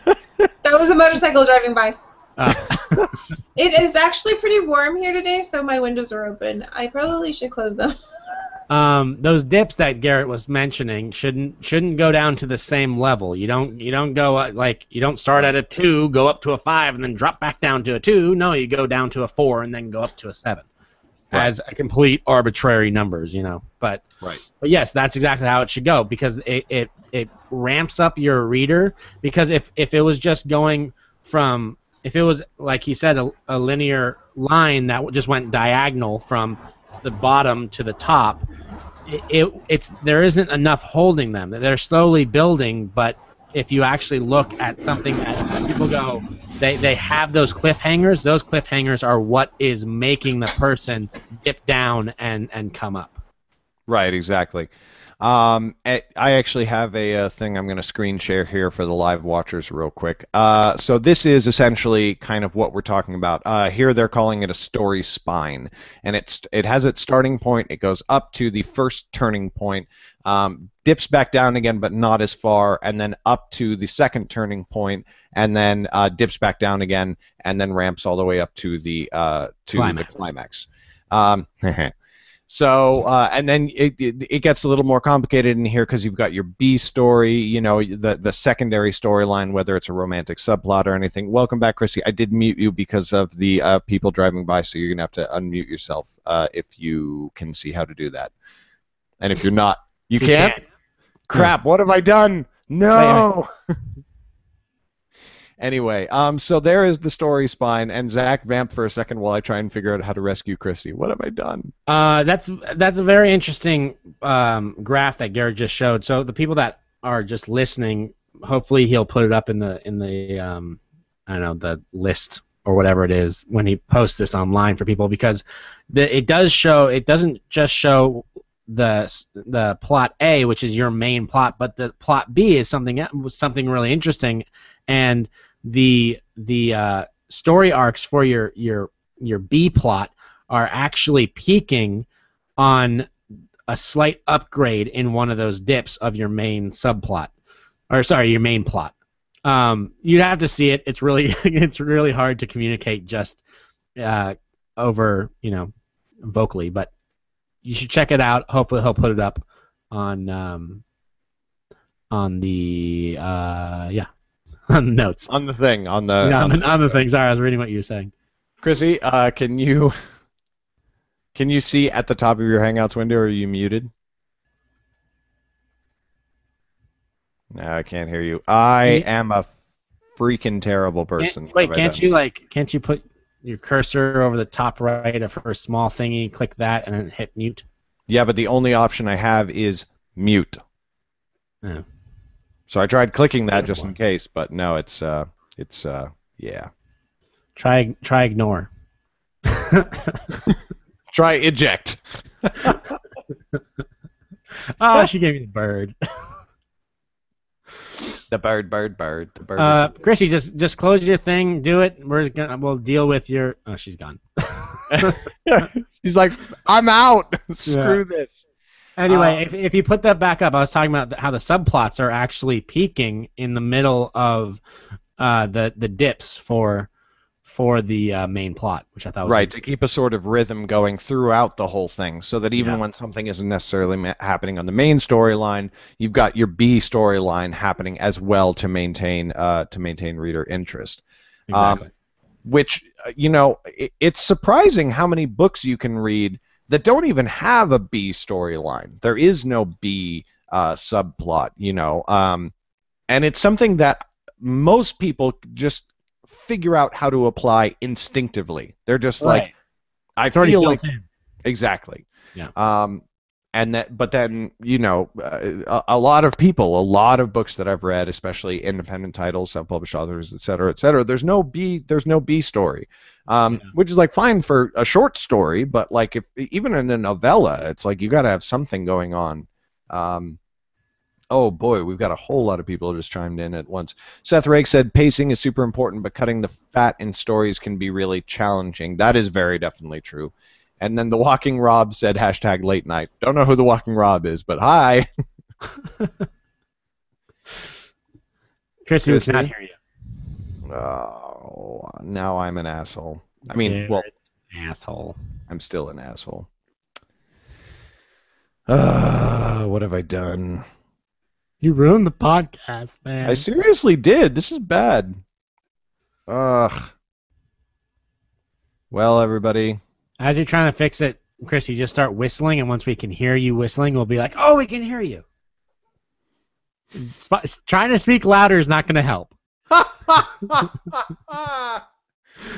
That was a motorcycle driving by. It is actually pretty warm here today, so my windows are open. I probably should close them. Those dips that Garrett was mentioning shouldn't go down to the same level. You don't go you don't start at a 2, go up to a 5, and then drop back down to a 2. No, you go down to a 4 and then go up to a 7, as a complete arbitrary numbers, But but yes, that's exactly how it should go, because it ramps up your reader. Because if it was just going from, if it was like he said, a linear line that just went diagonal from the bottom to the top, there isn't enough holding them. They're slowly building, but if you actually look at something that people go, they have those cliffhangers. Those cliffhangers are what is making the person dip down and come up. Right, exactly. I actually have a thing I'm going to screen share here for the live watchers real quick. So this is essentially kind of what we're talking about. Here they're calling it a story spine, and it has its starting point. It goes up to the first turning point, dips back down again, but not as far, and then up to the second turning point, and then dips back down again, and then ramps all the way up to the climax. So, and then it gets a little more complicated in here because you've got your B story, the secondary storyline, whether it's a romantic subplot or anything. Welcome back, Chrissy. I did mute you because of the people driving by, so you're going to have to unmute yourself if you can see how to do that. And if you're not, you can't? Crap, what have I done? No! Anyway, so there is the story spine, and Zach vamp for a second while I try and figure out how to rescue Chrissy. What have I done? That's a very interesting graph that Garrett just showed. So the people that are just listening, hopefully he'll put it up in the I don't know, the list or whatever it is when he posts this online for people, because it doesn't just show the plot A, which is your main plot, but the plot B is something really interesting, and the story arcs for your B plot are actually peaking on a slight upgrade in one of those dips of your main subplot, or sorry, your main plot. You'd have to see it. It's really hard to communicate just over vocally, but you should check it out. Hopefully he'll put it up on the on the notes. On the thing, on the thing. Sorry, I was reading what you were saying. Chrissy, can you see at the top of your Hangouts window, or are you muted? No, I can't hear you. I am a freaking terrible person. Can't you put your cursor over the top right of her small thingy, click that, and then hit mute? Yeah, but the only option I have is mute. Yeah. So I tried clicking that just in case, but no, it's yeah. Try ignore. Try eject. Oh, she gave me the bird. The bird. The bird. Chrissy, just close your thing. Do it. We'll deal with your. Oh, she's gone. She's like, I'm out. Screw this. Anyway, if you put that back up, I was talking about how the subplots are actually peaking in the middle of the dips for the main plot, which I thought was right, to keep a sort of rhythm going throughout the whole thing, so that even when something isn't necessarily happening on the main storyline, you've got your B storyline happening as well to maintain reader interest. Exactly. Which it's surprising how many books you can read that don't even have a B storyline. There is no B subplot, and it's something that most people just figure out how to apply instinctively. They're just like, I feel like, exactly. Yeah. but then, a lot of people, a lot of books that I've read, especially independent titles, self-published authors, et cetera, et cetera, there's no B story, which is like fine for a short story, but like if even in a novella, it's like you got to have something going on. Oh boy, we've got a whole lot of people just chimed in at once. Seth Rake said pacing is super important, but cutting the fat in stories can be really challenging. That is very definitely true. And then the Walking Rob said hashtag late night. Don't know who the Walking Rob is, but hi. Chrissy, we cannot hear you. Oh, now I'm an asshole. I mean, well, asshole. I'm still an asshole. What have I done? You ruined the podcast, man. I seriously did. This is bad. Ugh. Well, everybody. As you're trying to fix it, Chrissy, just start whistling, and once we can hear you whistling, we'll be like, oh, we can hear you. Trying to speak louder is not going to help.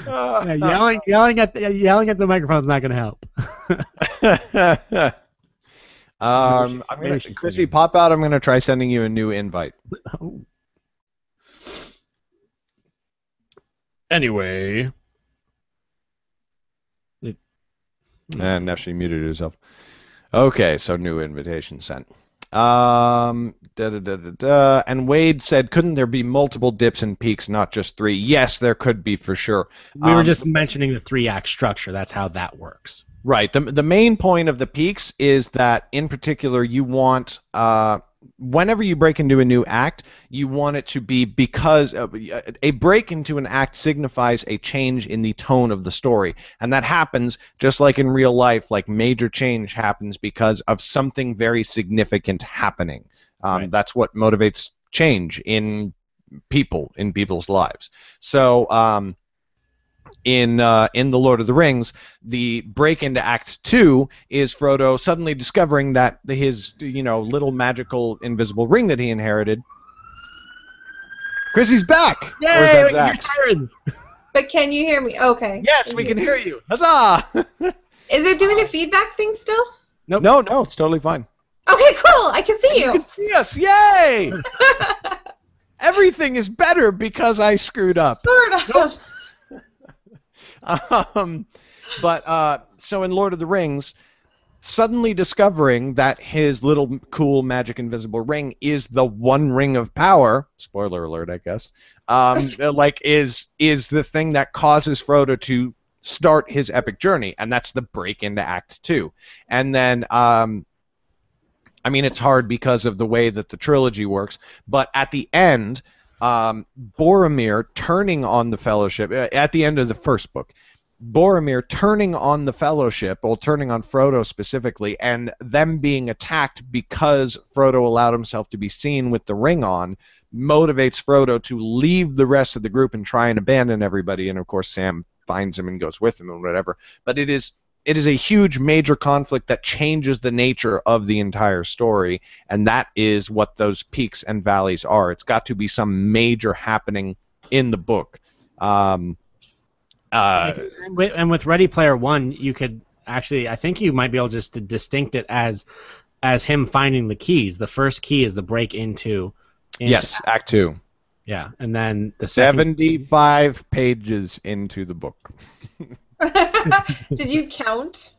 Yeah, yelling at the microphone is not going to help. I'm gonna, Chrissy, pop out. I'm gonna try sending you a new invite. Oh. Anyway. And now she muted herself. Okay, so new invitation sent. And Wade said, couldn't there be multiple dips and peaks, not just 3? Yes, there could be for sure. We were just mentioning the 3-act structure. That's how that works. Right. The main point of the peaks is that, in particular, you want, whenever you break into a new act, you want it to be because a break into an act signifies a change in the tone of the story. And that happens, just like in real life, like major change happens because of something very significant happening. Right. That's what motivates change in people's lives. So, in The Lord of the Rings, the break into Act 2 is Frodo suddenly discovering that his, little magical invisible ring that he inherited. Chrissy's back! Yay! Or is that Zach's? But can you hear me? Okay. Yes, we can hear you. Huzzah! Is it doing the feedback thing still? Nope. No, it's totally fine. Okay, cool. I can see you. You can see us. Yay! Everything is better because I screwed up. Sort of. Nope. So in Lord of the Rings, suddenly discovering that his little cool magic invisible ring is the one ring of power, spoiler alert, I guess, is the thing that causes Frodo to start his epic journey, and that's the break into Act 2. And then, it's hard because of the way that the trilogy works, but at the end, Boromir turning on the Fellowship at the end of the first book. Boromir turning on the Fellowship, or turning on Frodo specifically, and them being attacked because Frodo allowed himself to be seen with the ring on, motivates Frodo to leave the rest of the group and try and abandon everybody. And of course, Sam finds him and goes with him and whatever. But it is a huge major conflict that changes the nature of the entire story, and that is what those peaks and valleys are. It's got to be some major happening in the book. And with Ready Player One, you could actually, I think you might be able just to distinct it as him finding the keys. The first key is the break into yes, Act 2. Yeah, and then the second 75 pages into the book. Did you count?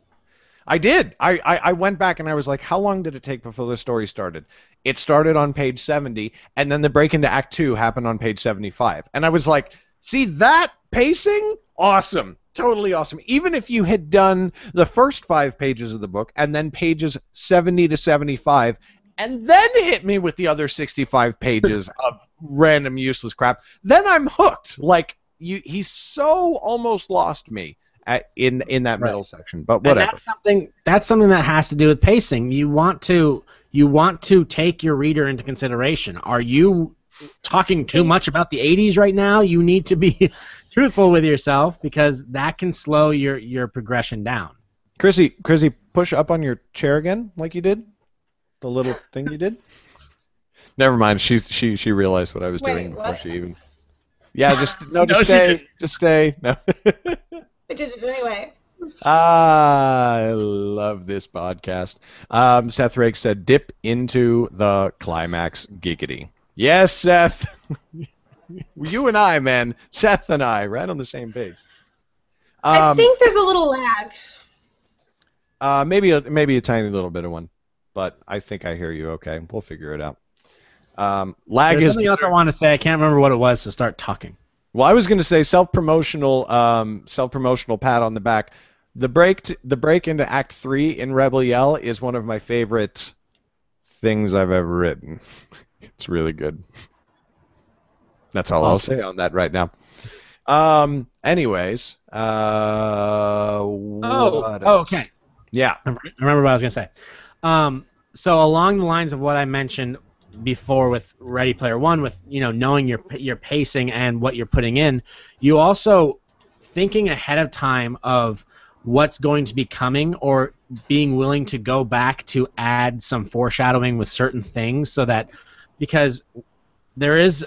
I did. I went back and I was like, how long did it take before the story started? It started on page 70, and then the break into Act 2 happened on page 75. And I was like, see that pacing? Awesome. Totally awesome. Even if you had done the first 5 pages of the book and then pages 70 to 75, and then hit me with the other 65 pages of random useless crap, then I'm hooked. Like, he's so almost lost me in that middle section, but whatever. And that's something that has to do with pacing. You want to take your reader into consideration. Are you talking too much about the 80s right now? You need to be truthful with yourself, because that can slow your progression down. Chrissy, push up on your chair again, like you did. The little thing you did. Never mind. She realized what I was doing before she even. Yeah, just stay. Just stay. No. I did it anyway. I love this podcast. Seth Rake said, "Dip into the climax, giggity." Yes, Seth. You and I, man. Seth and I, right on the same page. I think there's a little lag. Maybe a tiny little bit of one, but I think I hear you. Okay, we'll figure it out. Lag There's is something else I want to say. I can't remember what it was, so start talking. well. I was going to say self-promotional pat on the back. The break into Act 3 in Rebel Yell is one of my favorite things I've ever written. It's really good. That's all I'll say on that right now. Anyways, what else? Okay. Yeah. I remember what I was going to say. So along the lines of what I mentioned before with Ready Player One, with knowing your pacing and what you're putting in, you also thinking ahead of time of what's going to be coming, or being willing to go back to add some foreshadowing with certain things, so that because there is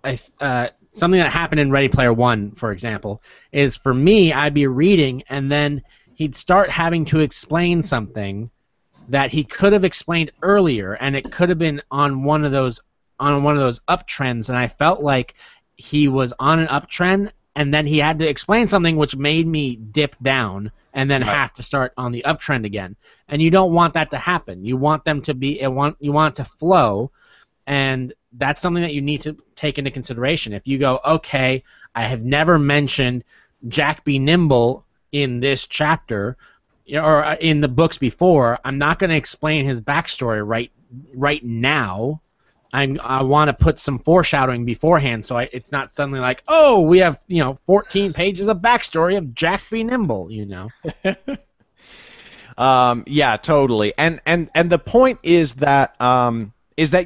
something that happened in Ready Player One, for example, is for me, I'd be reading and then he'd start having to explain something that he could have explained earlier, and it could have been on one of those uptrends, and I felt like he was on an uptrend, and then he had to explain something which made me dip down and then have to start on the uptrend again. And you don't want that to happen. You want them to be you want it to flow, and that's something that you need to take into consideration. If you go, okay, I have never mentioned Jack Be Nimble in this chapter, or in the books before, I'm not going to explain his backstory right now. I want to put some foreshadowing beforehand, so it's not suddenly like, oh, we have 14 pages of backstory of Jack Be Nimble, Yeah, totally. And the point is that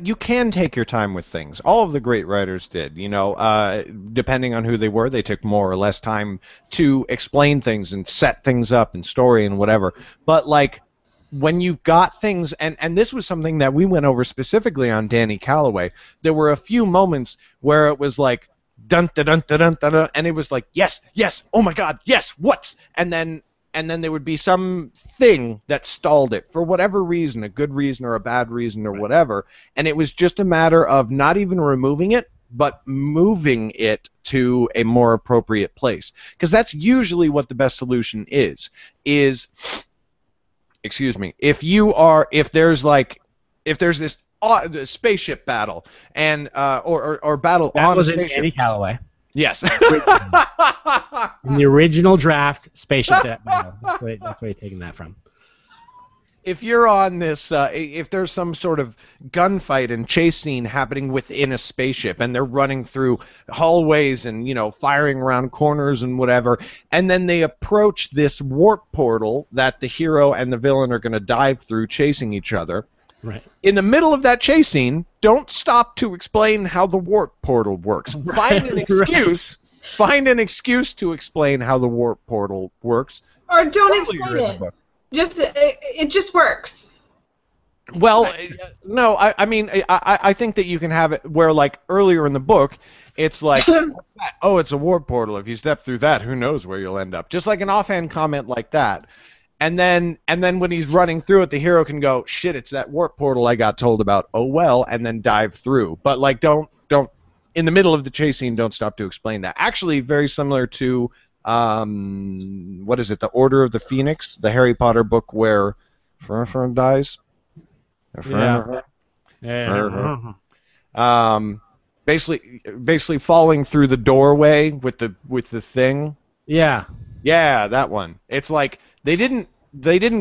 you can take your time with things. All of the great writers did. Depending on who they were, they took more or less time to explain things and set things up and story and whatever. But like, when you've got things, and this was something that we went over specifically on Danny Calloway, there were a few moments where it was like, dun dun dun dun dun dun, dun, and it was like, yes, oh my God, yes, what? And then there would be some thing that stalled it for whatever reason, a good reason or a bad reason or whatever, and it was just a matter of not even removing it, but moving it to a more appropriate place. Because that's usually what the best solution is excuse me, if there's this spaceship battle and or battle that on was a spaceship. In Danny Calloway. Yes. In the original draft, spaceship battle. That's where you're taking that from. If you're on this, if there's some sort of gunfight and chase scene happening within a spaceship, and they're running through hallways and firing around corners and whatever, and then they approach this warp portal that the hero and the villain are going to dive through, chasing each other. Right. In the middle of that chase scene, don't stop to explain how the warp portal works. Find an excuse. Find an excuse to explain how the warp portal works. Or don't explain it. It just works. Well, no, I mean, I think that you can have it where, like, earlier in the book, it's like, what's that? Oh, it's a warp portal. If you step through that, who knows where you'll end up. Just like an offhand comment like that. And then when he's running through it, the hero can go, shit, it's that warp portal I got told about. Oh, well, and then dive through. But, like, don't, in the middle of the chase scene, don't stop to explain that. Actually, very similar to... what is it? The Order of the Phoenix, the Harry Potter book where Fern dies. Yeah. Basically falling through the doorway with the thing. Yeah. Yeah, that one. It's like they didn't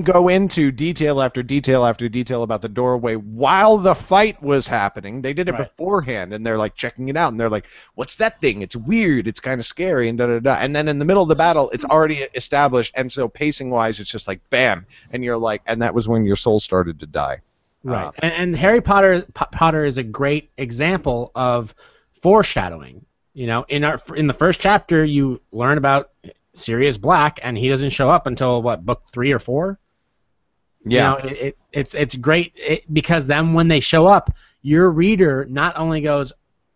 go into detail after detail after detail about the doorway while the fight was happening. They did it beforehand, and they're like checking it out, and they're like, "What's that thing? It's weird. It's kind of scary." And da da da. And then in the middle of the battle, it's already established, and so pacing-wise, it's just like bam, and you're like, and that was when your soul started to die. Right. And Harry Potter is a great example of foreshadowing. In the first chapter, you learn about Sirius Black, and he doesn't show up until book 3 or 4. Yeah, it's great because then when they show up, your reader not only goes,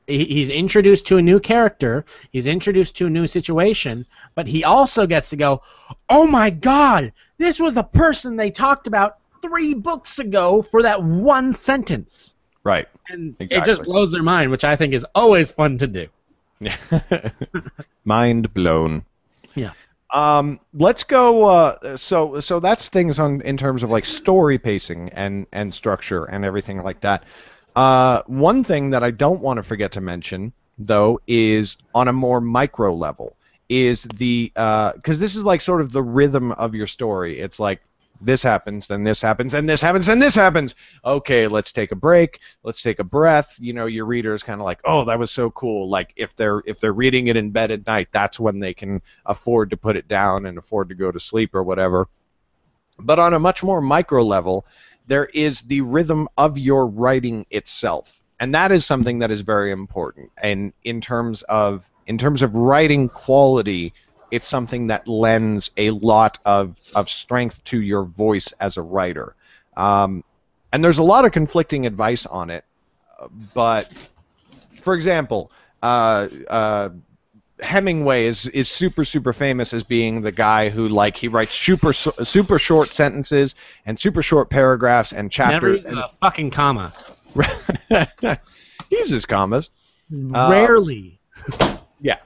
he's introduced to a new character, he's introduced to a new situation, but he also gets to go, oh my God, this was the person they talked about 3 books ago for that one sentence. Right. And exactly. It just blows their mind, which I think is always fun to do. Mind blown. Yeah. Let's go. So that's things in terms of like story pacing and structure and everything like that. One thing that I don't want to forget to mention though is on a more micro level is the because this is like sort of the rhythm of your story. It's like this happens, then this happens, and this happens, and this happens. Okay, let's take a break. Let's take a breath. You know, your reader is kind of like, oh, that was so cool. Like if they're reading it in bed at night, that's when they can afford to put it down and afford to go to sleep or whatever. But on a much more micro level, there is the rhythm of your writing itself, and that is something that is very important. And in terms of writing quality, it's something that lends a lot of strength to your voice as a writer. And there's a lot of conflicting advice on it. But, for example, Hemingway is super famous as being the guy who he writes super short sentences and super short paragraphs and chapters. Never use a fucking comma. He uses commas. Rarely. Yeah.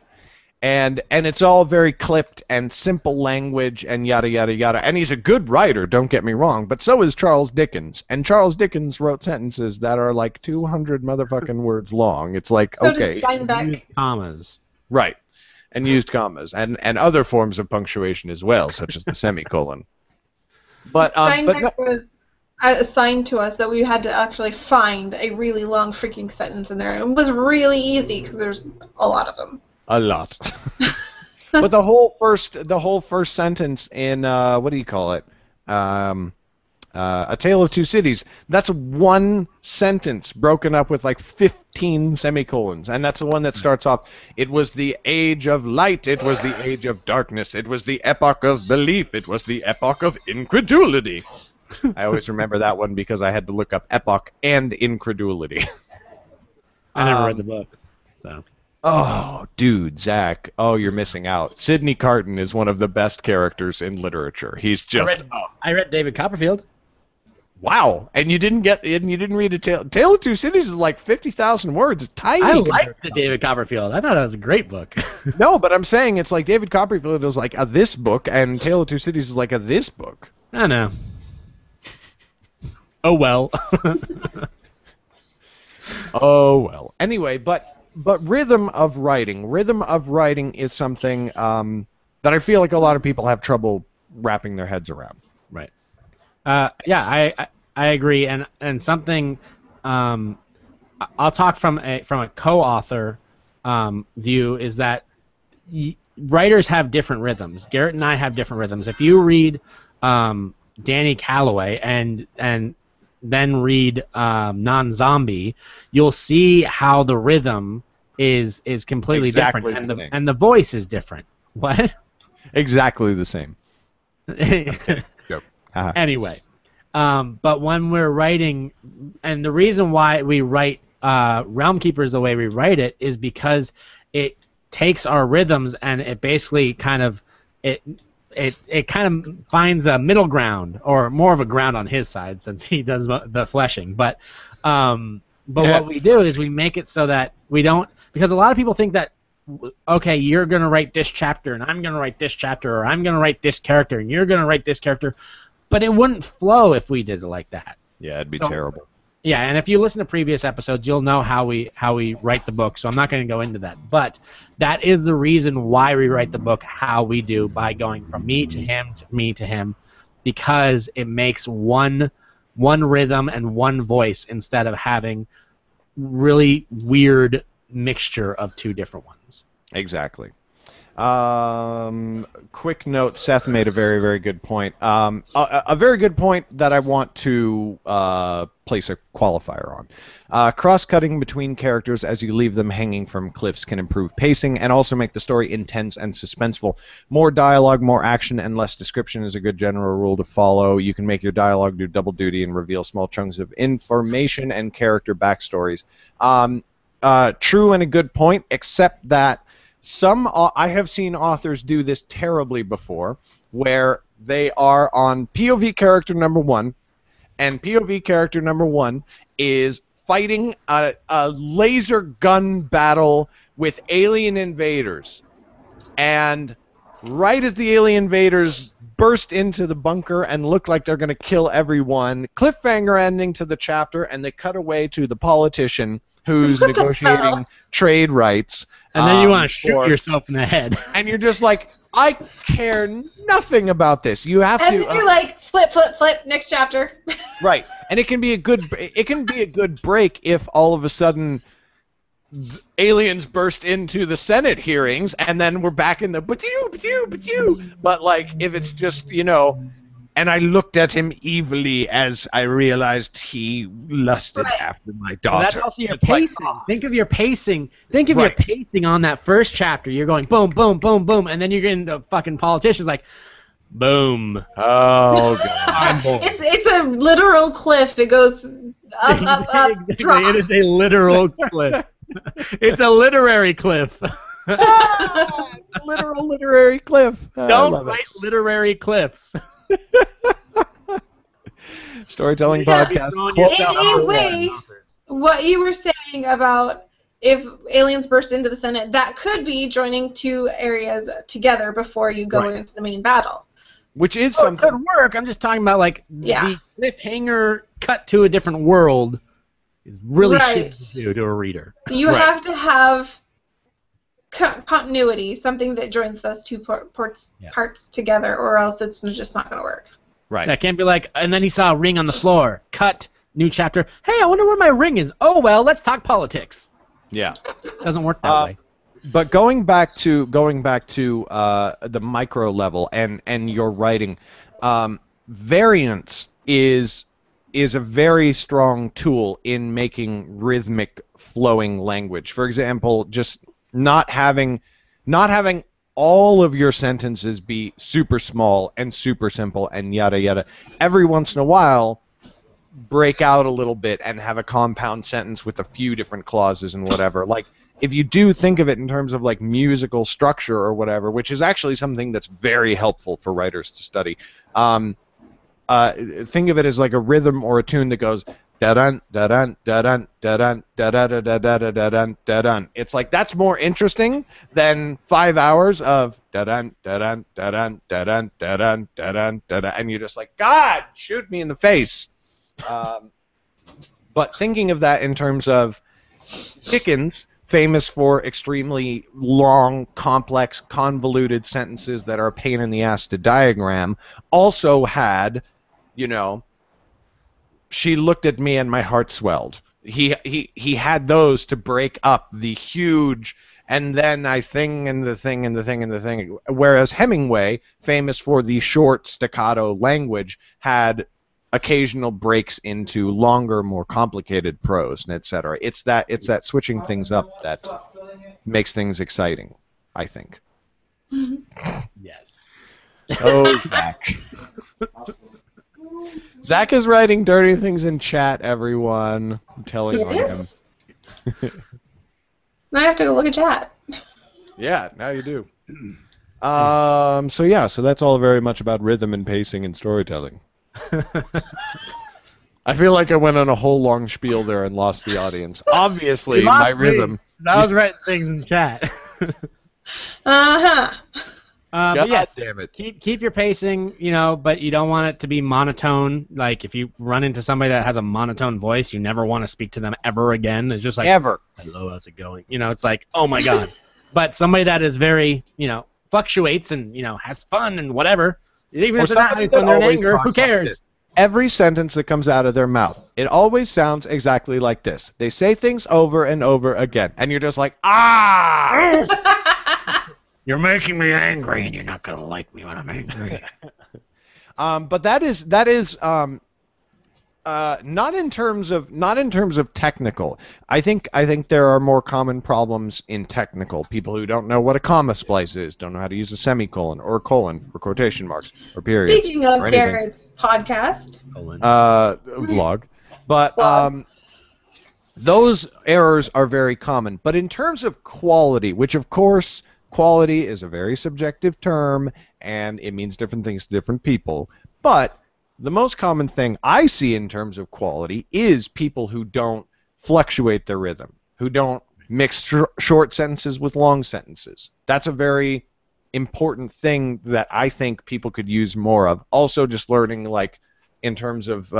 And it's all very clipped and simple language and yada yada yada. And he's a good writer, don't get me wrong, but so is Charles Dickens. And Charles Dickens wrote sentences that are like 200 motherfucking words long. It's like, So okay. did Steinbeck. Use commas. Right. And used commas and other forms of punctuation as well, such as the semicolon. But Steinbeck was assigned to us that we had to actually find a really long freaking sentence in there. It was really easy because there's a lot of them. A lot. But the whole first sentence in what do you call it? A Tale of Two Cities. That's one sentence broken up with like 15 semicolons, and that's the one that starts off. It was the age of light. It was the age of darkness. It was the epoch of belief. It was the epoch of incredulity. I always remember that one because I had to look up epoch and incredulity. I never read the book, so. Oh, dude, Zach. Oh, you're missing out. Sidney Carton is one of the best characters in literature. He's just. I read David Copperfield. Wow, and you didn't read a Tale of Two Cities is like 50,000 words. It's tiny. I liked the David Copperfield. I thought it was a great book. No, but I'm saying it's like David Copperfield is like a this book, and Tale of Two Cities is like a this book. I know. Oh well. Oh well. Anyway, but rhythm of writing is something that I feel like a lot of people have trouble wrapping their heads around. Right. Yeah, I agree, and something I'll talk from a co-author view is that writers have different rhythms. Garrett and I have different rhythms. If you read Danny Calloway and then read Non-Zombie, you'll see how the rhythm is completely Exactly different, and the voice is different. What? Exactly the same. Joke. Anyway, but when we're writing, and the reason why we write Realm Keepers the way we write it is because it takes our rhythms and it basically kind of it kind of finds a middle ground, or more of a ground on his side since he does the fleshing. But what we do is we make it so that we don't, because a lot of people think that, okay, you're going to write this chapter and I'm going to write this chapter, or I'm going to write this character and you're going to write this character, but it wouldn't flow if we did it like that. Yeah, it'd be terrible. Yeah, and if you listen to previous episodes, you'll know how we write the book, so I'm not going to go into that. But that is the reason why we write the book how we do, by going from me to him to me to him, because it makes one rhythm and one voice instead of having really weird mixture of two different ones. Exactly. Quick note, Seth made a very, very good point. A very good point that I want to place a qualifier on. Cross-cutting between characters as you leave them hanging from cliffs can improve pacing and also make the story intense and suspenseful. More dialogue, more action, and less description is a good general rule to follow. You can make your dialogue do double duty and reveal small chunks of information and character backstories. true and a good point, except that I have seen authors do this terribly before, where they are on POV character number 1, and POV character number 1 is fighting a laser gun battle with alien invaders. And right as the alien invaders burst into the bunker and look like they're going to kill everyone, cliffhanger ending to the chapter, and they cut away to the politician who's negotiating trade rights. And then you want to shoot yourself in the head. And you're just like, I care nothing about this. You have and to. And you're like, flip, flip, flip. Next chapter. Right, and it can be a good break if all of a sudden aliens burst into the Senate hearings, and then we're back in the but like if it's just, you know, and I looked at him evilly as I realized he lusted after my daughter. Well, that's also your pacing. Think of your pacing. Think of your pacing on that first chapter. You're going boom, boom, boom, boom, and then you're getting the fucking politicians like boom. Oh god. It's a literal cliff. It goes up, Exactly. drop. It is a literal cliff. It's a literary cliff. Literal literary cliff. Don't write literary cliffs. Storytelling podcast. Anyway, what you were saying about if aliens burst into the Senate, that could be joining two areas together before you go into the main battle. Which is something. It could work. I'm just talking about like the cliffhanger cut to a different world is really shitty to do to a reader. You have to have continuity, something that joins those two parts together, or else it's just not going to work. Right. That can't be like, and then he saw a ring on the floor. Cut. New chapter. Hey, I wonder where my ring is. Oh well, let's talk politics. Yeah. Doesn't work that way. But going back to the micro level and your writing, variance is a very strong tool in making rhythmic flowing language. For example, just not having all of your sentences be super small and super simple and yada yada. Every once in a while, break out a little bit and have a compound sentence with a few different clauses and whatever. Like, if you do think of it in terms of like musical structure or whatever, which is actually something that's very helpful for writers to study, think of it as like a rhythm or a tune that goes da-dun, da-dun, da-dun, da-dun, da-da-da, da-da-da, da-dun, da-dun. It's like, that's more interesting than 5 hours of da-dun, da-dun, da-dun, da-dun, da-dun, da-dun, da-dun, and you're just like, God, shoot me in the face. But thinking of that in terms of Dickens, famous for extremely long, complex, convoluted sentences that are a pain in the ass to diagram, also had, you know, she looked at me and my heart swelled. He had those to break up the huge and then I thing and the thing and the thing and the thing. Whereas Hemingway, famous for the short staccato language, had occasional breaks into longer, more complicated prose and etc. It's that switching things up that makes things exciting, I think. Yes. Oh, Zach. Zach is writing dirty things in chat, everyone. I'm telling on him. Now I have to go look at chat. Yeah, now you do. So that's all very much about rhythm and pacing and storytelling. I feel like I went on a whole long spiel there and lost the audience. Obviously, my rhythm. I was writing things in chat. Uh-huh. But yes, damn it. Keep your pacing, you know, but you don't want it to be monotone. Like, if you run into somebody that has a monotone voice, you never want to speak to them ever again. It's just like, ever. Hello, how's it going? You know, it's like, oh my God. But somebody that is very, you know, fluctuates and, you know, has fun and whatever, even if they're not having fun, they're in anger, who cares? Every sentence that comes out of their mouth, it always sounds exactly like this. They say things over and over again, and you're just like, ah! You're making me angry, and you're not gonna like me when I'm angry. But that is not in terms of technical. I think there are more common problems in technical. People who don't know what a comma splice is, don't know how to use a semicolon or a colon or quotation marks or periods. Speaking of Garrett's podcast, vlog, but Those errors are very common. But in terms of quality, which of course quality is a very subjective term and it means different things to different people, but the most common thing I see in terms of quality is people who don't fluctuate their rhythm, who don't mix short sentences with long sentences. That's a very important thing that I think people could use more of. Also, just learning, like, in terms of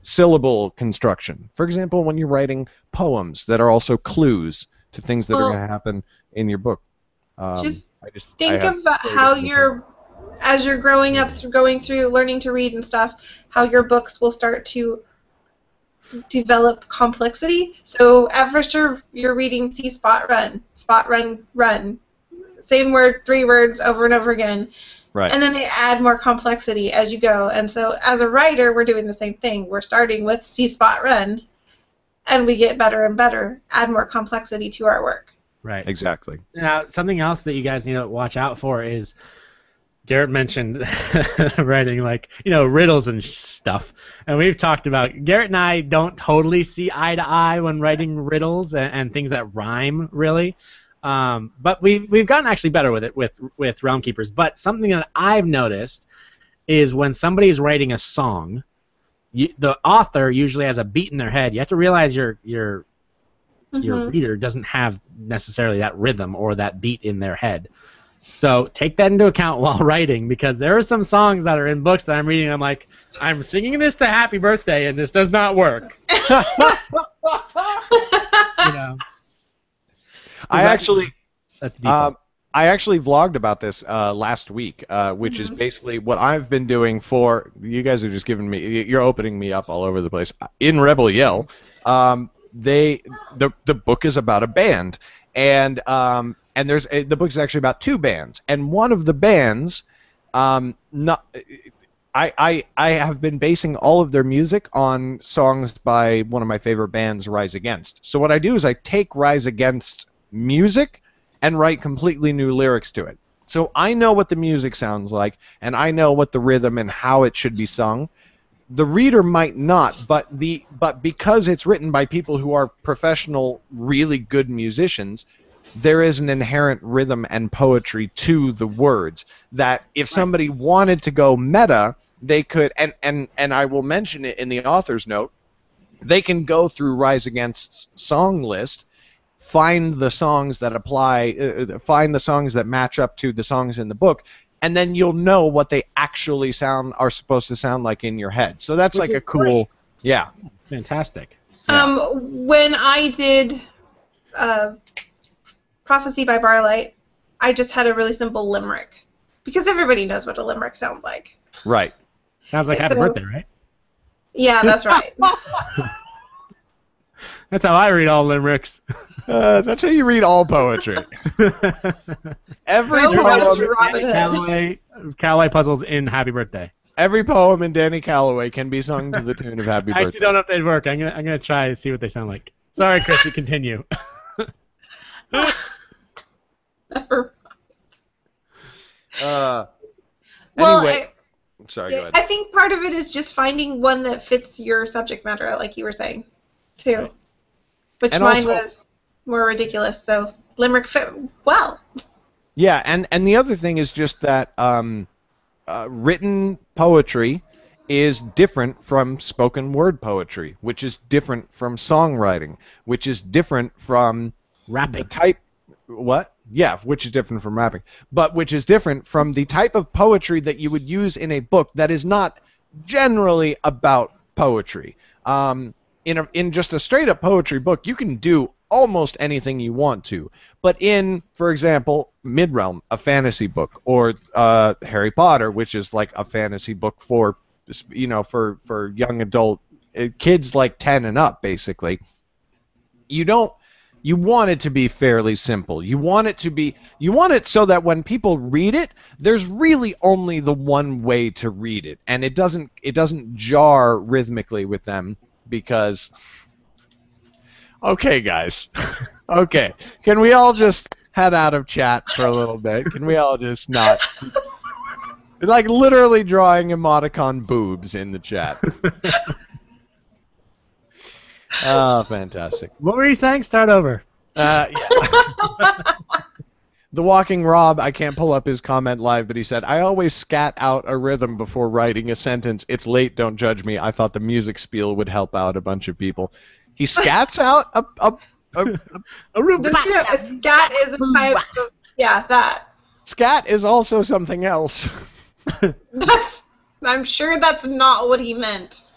syllable construction. For example, when you're writing poems that are also clues to things that are going to happen in your book. Just think of how as you're growing up, going through, learning to read and stuff, how your books will start to develop complexity. So at first you're reading see spot run, run. Same word, 3 words over and over again. Right. And then they add more complexity as you go. And so as a writer, we're doing the same thing. We're starting with see spot run, and we get better and better, add more complexity to our work. Right. Exactly. Now, something else that you guys need to watch out for is Garrett mentioned writing, like, riddles and stuff. And we've talked about, Garrett and I don't totally see eye to eye when writing riddles and things that rhyme, really. But we've gotten actually better with it with Realm Keepers. But something that I've noticed is when somebody's writing a song, the author usually has a beat in their head. You have to realize your reader doesn't have necessarily that rhythm or that beat in their head. So take that into account while writing, because there are some songs that are in books that I'm reading and I'm like, I'm singing this to Happy Birthday and this does not work. That's deep. I actually vlogged about this last week, which is basically what I've been doing for you guys. Are just giving me, you're opening me up all over the place. In Rebel Yell, the book is about a band, and the book is actually about 2 bands, and one of the bands, I have been basing all of their music on songs by one of my favorite bands, Rise Against. So what I do is I take Rise Against music and write completely new lyrics to it. So I know what the music sounds like, and I know what the rhythm and how it should be sung. The reader might not, but because it's written by people who are professional, really good musicians, there is an inherent rhythm and poetry to the words that if somebody wanted to go meta, they could, and I will mention it in the author's note, they can go through Rise Against's song list, find the songs that apply, find the songs that match up to the songs in the book, and then you'll know what they actually are supposed to sound like in your head. So that's like a cool, great. Yeah. Fantastic. Yeah. When I did Prophecy by Barlight, I just had a really simple limerick, because everybody knows what a limerick sounds like. Right. Sounds like Happy Birthday, right? Yeah, that's right. That's how I read all limericks. That's how you read all poetry. Every poem, Callaway puzzles in Happy Birthday. Every poem in Danny Calloway can be sung to the tune of Happy Birthday. I actually don't know if they'd work. I'm gonna try to see what they sound like. Sorry, Chris, you continue. Never mind. Well, anyway, sorry, go ahead. I think part of it is just finding one that fits your subject matter, like you were saying, too. Which and mine also, was more ridiculous, so limerick fit well. Yeah, and the other thing is just that written poetry is different from spoken word poetry, which is different from songwriting, which is different from rapping. The type, what? Yeah, which is different from rapping, but which is different from the type of poetry that you would use in a book that is not generally about poetry. In just a straight-up poetry book, you can do almost anything you want to. But in, for example, Midrealm, a fantasy book, or Harry Potter, which is like a fantasy book for, for young adult kids like 10 and up, basically. You want it to be fairly simple. You want it so that when people read it, there's really only the one way to read it, and it doesn't jar rhythmically with them. Because, okay, guys, okay, can we all just head out of chat for a little bit? Can we all just not, like, literally drawing emoticon boobs in the chat? Fantastic. What were you saying? Start over. Yeah. The Walking Rob, I can't pull up his comment live, but he said, I always scat out a rhythm before writing a sentence. It's late, don't judge me. I thought the music spiel would help out a bunch of people. He scats out a Don't you know a scat is a type of that. Scat is also something else. I'm sure that's not what he meant.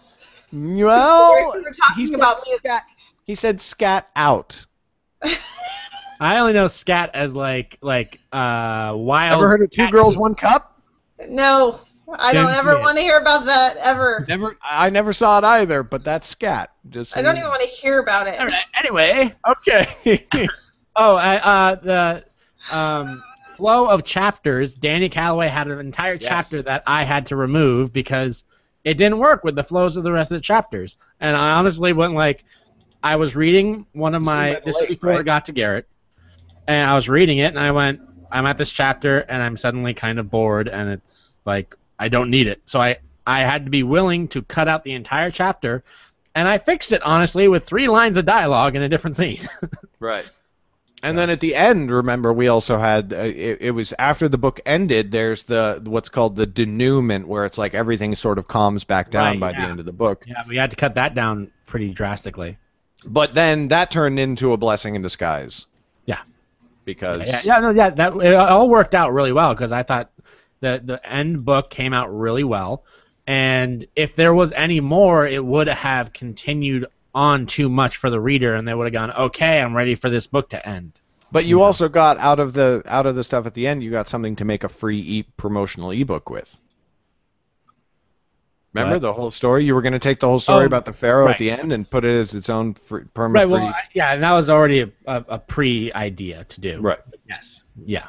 Well, we were talking about music. He said scat out. I only know scat as like wild. Ever heard of Two Girls, One Cup? No, I don't ever want to hear about that ever. I never saw it either, but that's scat. I don't even want to hear about it. All right, anyway. Okay. The flow of chapters. Danny Calloway had an entire chapter that I had to remove because it didn't work with the flows of the rest of the chapters. And I honestly went like, I was reading one of my this is before it got to Garrett, and I was reading it, and I went, I'm at this chapter, and I'm suddenly kind of bored, and it's like I don't need it. So I had to be willing to cut out the entire chapter, and I fixed it honestly with 3 lines of dialogue in a different scene. Right. And then at the end, remember, we also had it was after the book ended. There's what's called the denouement, where it's like everything sort of calms back down by the end of the book. Yeah, we had to cut that down pretty drastically. But then that turned into a blessing in disguise. Yeah. Because that it all worked out really well because I thought the end book came out really well, and if there was any more, it would have continued on too much for the reader, and they would have gone, okay, I'm ready for this book to end. But you also got out of the stuff at the end, you got something to make a free promotional ebook with. Remember the whole story? You were going to take the whole story about the pharaoh at the end and put it as its own perma-free. Right. Well, yeah, and that was already a pre-idea to do. Right. Yes. Yeah.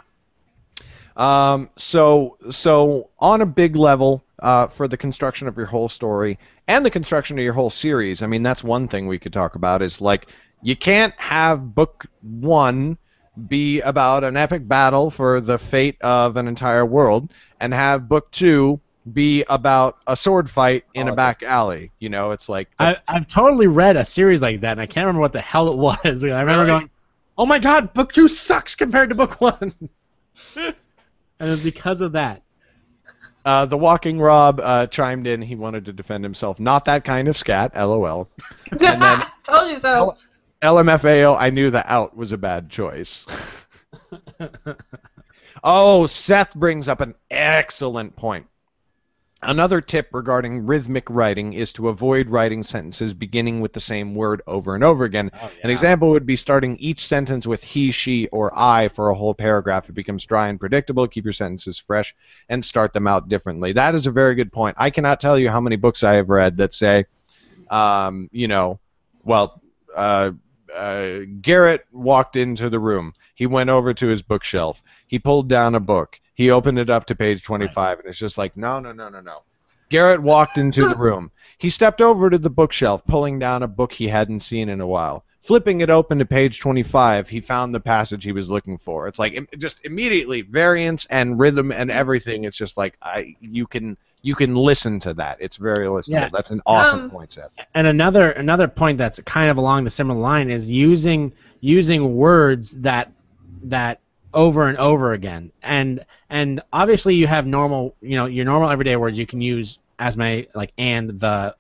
So on a big level, for the construction of your whole story and the construction of your whole series, I mean, that's one thing we could talk about is like you can't have book 1 be about an epic battle for the fate of an entire world and have book 2 be about a sword fight in a back alley. You know, it's like I've totally read a series like that, and I can't remember what the hell it was. I remember going, "Oh my God, book 2 sucks compared to book 1," and it's because of that. The Walking Rob chimed in. He wanted to defend himself. Not that kind of scat. LOL. And then told you so. LMFAO. I knew the out was a bad choice. Oh, Seth brings up an excellent point. Another tip regarding rhythmic writing is to avoid writing sentences beginning with the same word over and over again. Oh, yeah. An example would be starting each sentence with he, she, or I for a whole paragraph. It becomes dry and predictable. Keep your sentences fresh and start them out differently. That is a very good point. I cannot tell you how many books I have read that say, Garrett walked into the room. He went over to his bookshelf. He pulled down a book. He opened it up to page 25, and it's just like, no. Garrett walked into the room. He stepped over to the bookshelf, pulling down a book he hadn't seen in a while. Flipping it open to page 25, he found the passage he was looking for. It's like just immediately variance and rhythm and everything. It's just like you can listen to that. It's very listenable. Yeah. That's an awesome point, Seth. And another point that's kind of along the similar line is using words that over and over again. And obviously you have normal, your normal everyday words you can use as like and, the,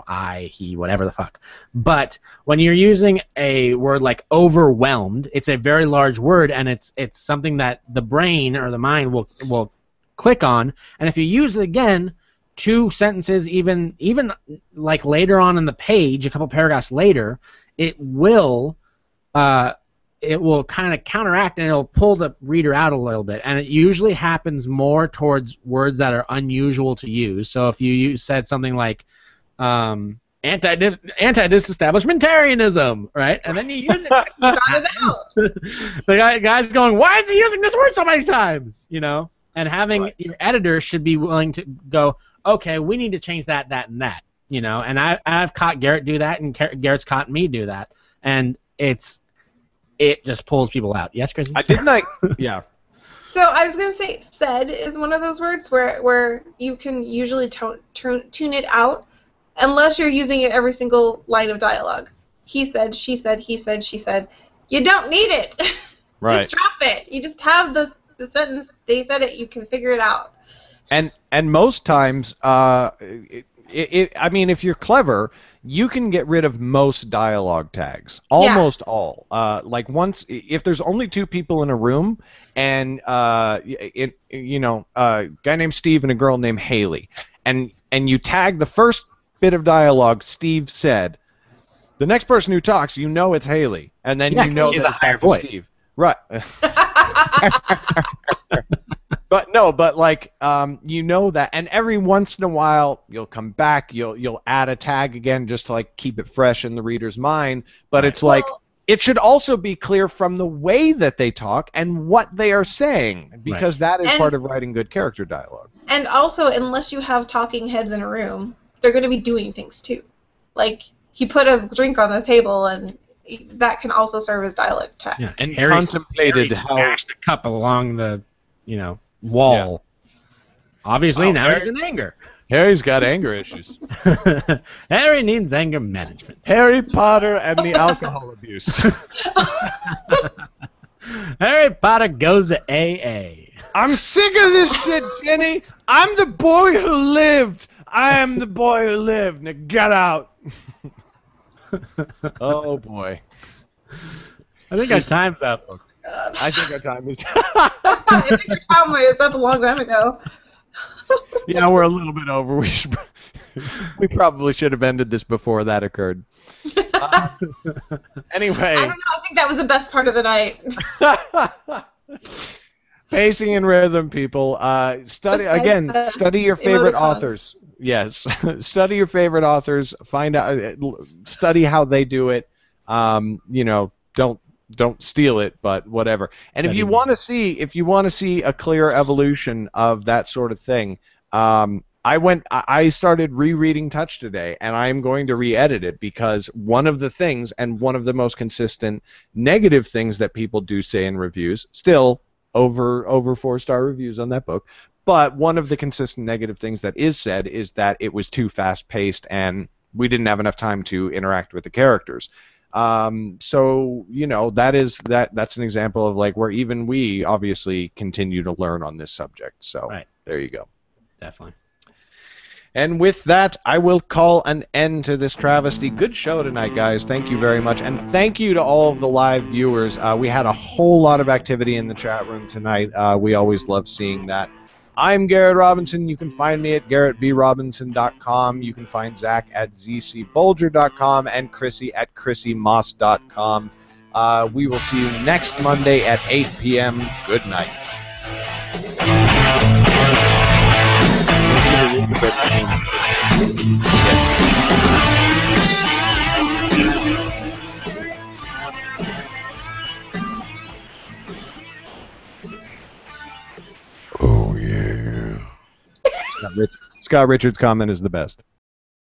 I, he, whatever the fuck. But when you're using a word like overwhelmed, it's a very large word, and it's something that the brain or the mind will click on. And if you use it again, 2 sentences, even like later on in the page, a couple paragraphs later, it will kind of counteract, and it'll pull the reader out a little bit. And it usually happens more towards words that are unusual to use. So if you said something like anti-disestablishmentarianism, right? And then you use it. You got it out. The guy's going, why is he using this word so many times? And having your editor should be willing to go, okay, we need to change that, and that. And I've caught Garrett do that, and Garrett's caught me do that. And it just pulls people out. Yes, Chrissy? Yeah. So I was going to say said is one of those words where you can usually tune it out unless you're using it every single line of dialogue. he said, she said, he said, she said. You don't need it. Right. Just drop it. You just have the sentence, they said it, you can figure it out. And most times, I mean, if you're clever, you can get rid of most dialogue tags, almost all. Like once, if there's only two people in a room, and guy named Steve and a girl named Haley, and you tag the first bit of dialogue Steve said, the next person who talks, you know it's Haley, and then you know she's that a it's higher back to voice. Steve. Right. But no, but like you know that, and every once in a while you'll come back, you'll add a tag again just to like keep it fresh in the reader's mind. But it's like it should also be clear from the way that they talk and what they are saying, because that is part of writing good character dialogue. And also, unless you have talking heads in a room, they're going to be doing things too. Like he put a drink on the table, and that can also serve as dialect text. Yeah. And Harry contemplated how smashed a cup along the wall. Yeah. Obviously, now he's in anger. Harry's got anger issues. Harry needs anger management. Harry Potter and the alcohol abuse. Harry Potter goes to AA. I'm sick of this shit, Jenny. I'm the boy who lived. I am the boy who lived. Now get out. Oh boy. I think our time's up. I think our time is. I think your time was up a long time ago. Yeah, we're a little bit over. We probably should have ended this before that occurred. Anyway. I don't know. I think that was the best part of the night. Pacing and rhythm, people. Study your favorite authors. Yes, study your favorite authors. Find out, study how they do it. Don't steal it, but whatever. And if you want to see a clear evolution of that sort of thing, I started rereading Touch today, and I'm going to re-edit it, because one of the things, and one of the most consistent negative things that people do say in reviews, still over 4-star reviews on that book, but one of the consistent negative things that is said is that it was too fast-paced and we didn't have enough time to interact with the characters. So that's an example of like where even we obviously continue to learn on this subject. So There you go. Definitely. And with that, I will call an end to this travesty. Good show tonight, guys. Thank you very much. And thank you to all of the live viewers. We had a whole lot of activity in the chat room tonight. We always love seeing that. I'm Garrett Robinson. You can find me at GarrettBRobinson.com. You can find Zach at ZCBolger.com and Chrissy at ChrissyMoss.com. We will see you next Monday at 8 p.m. Good night. Oh, yeah. Scott Richards' comment is the best.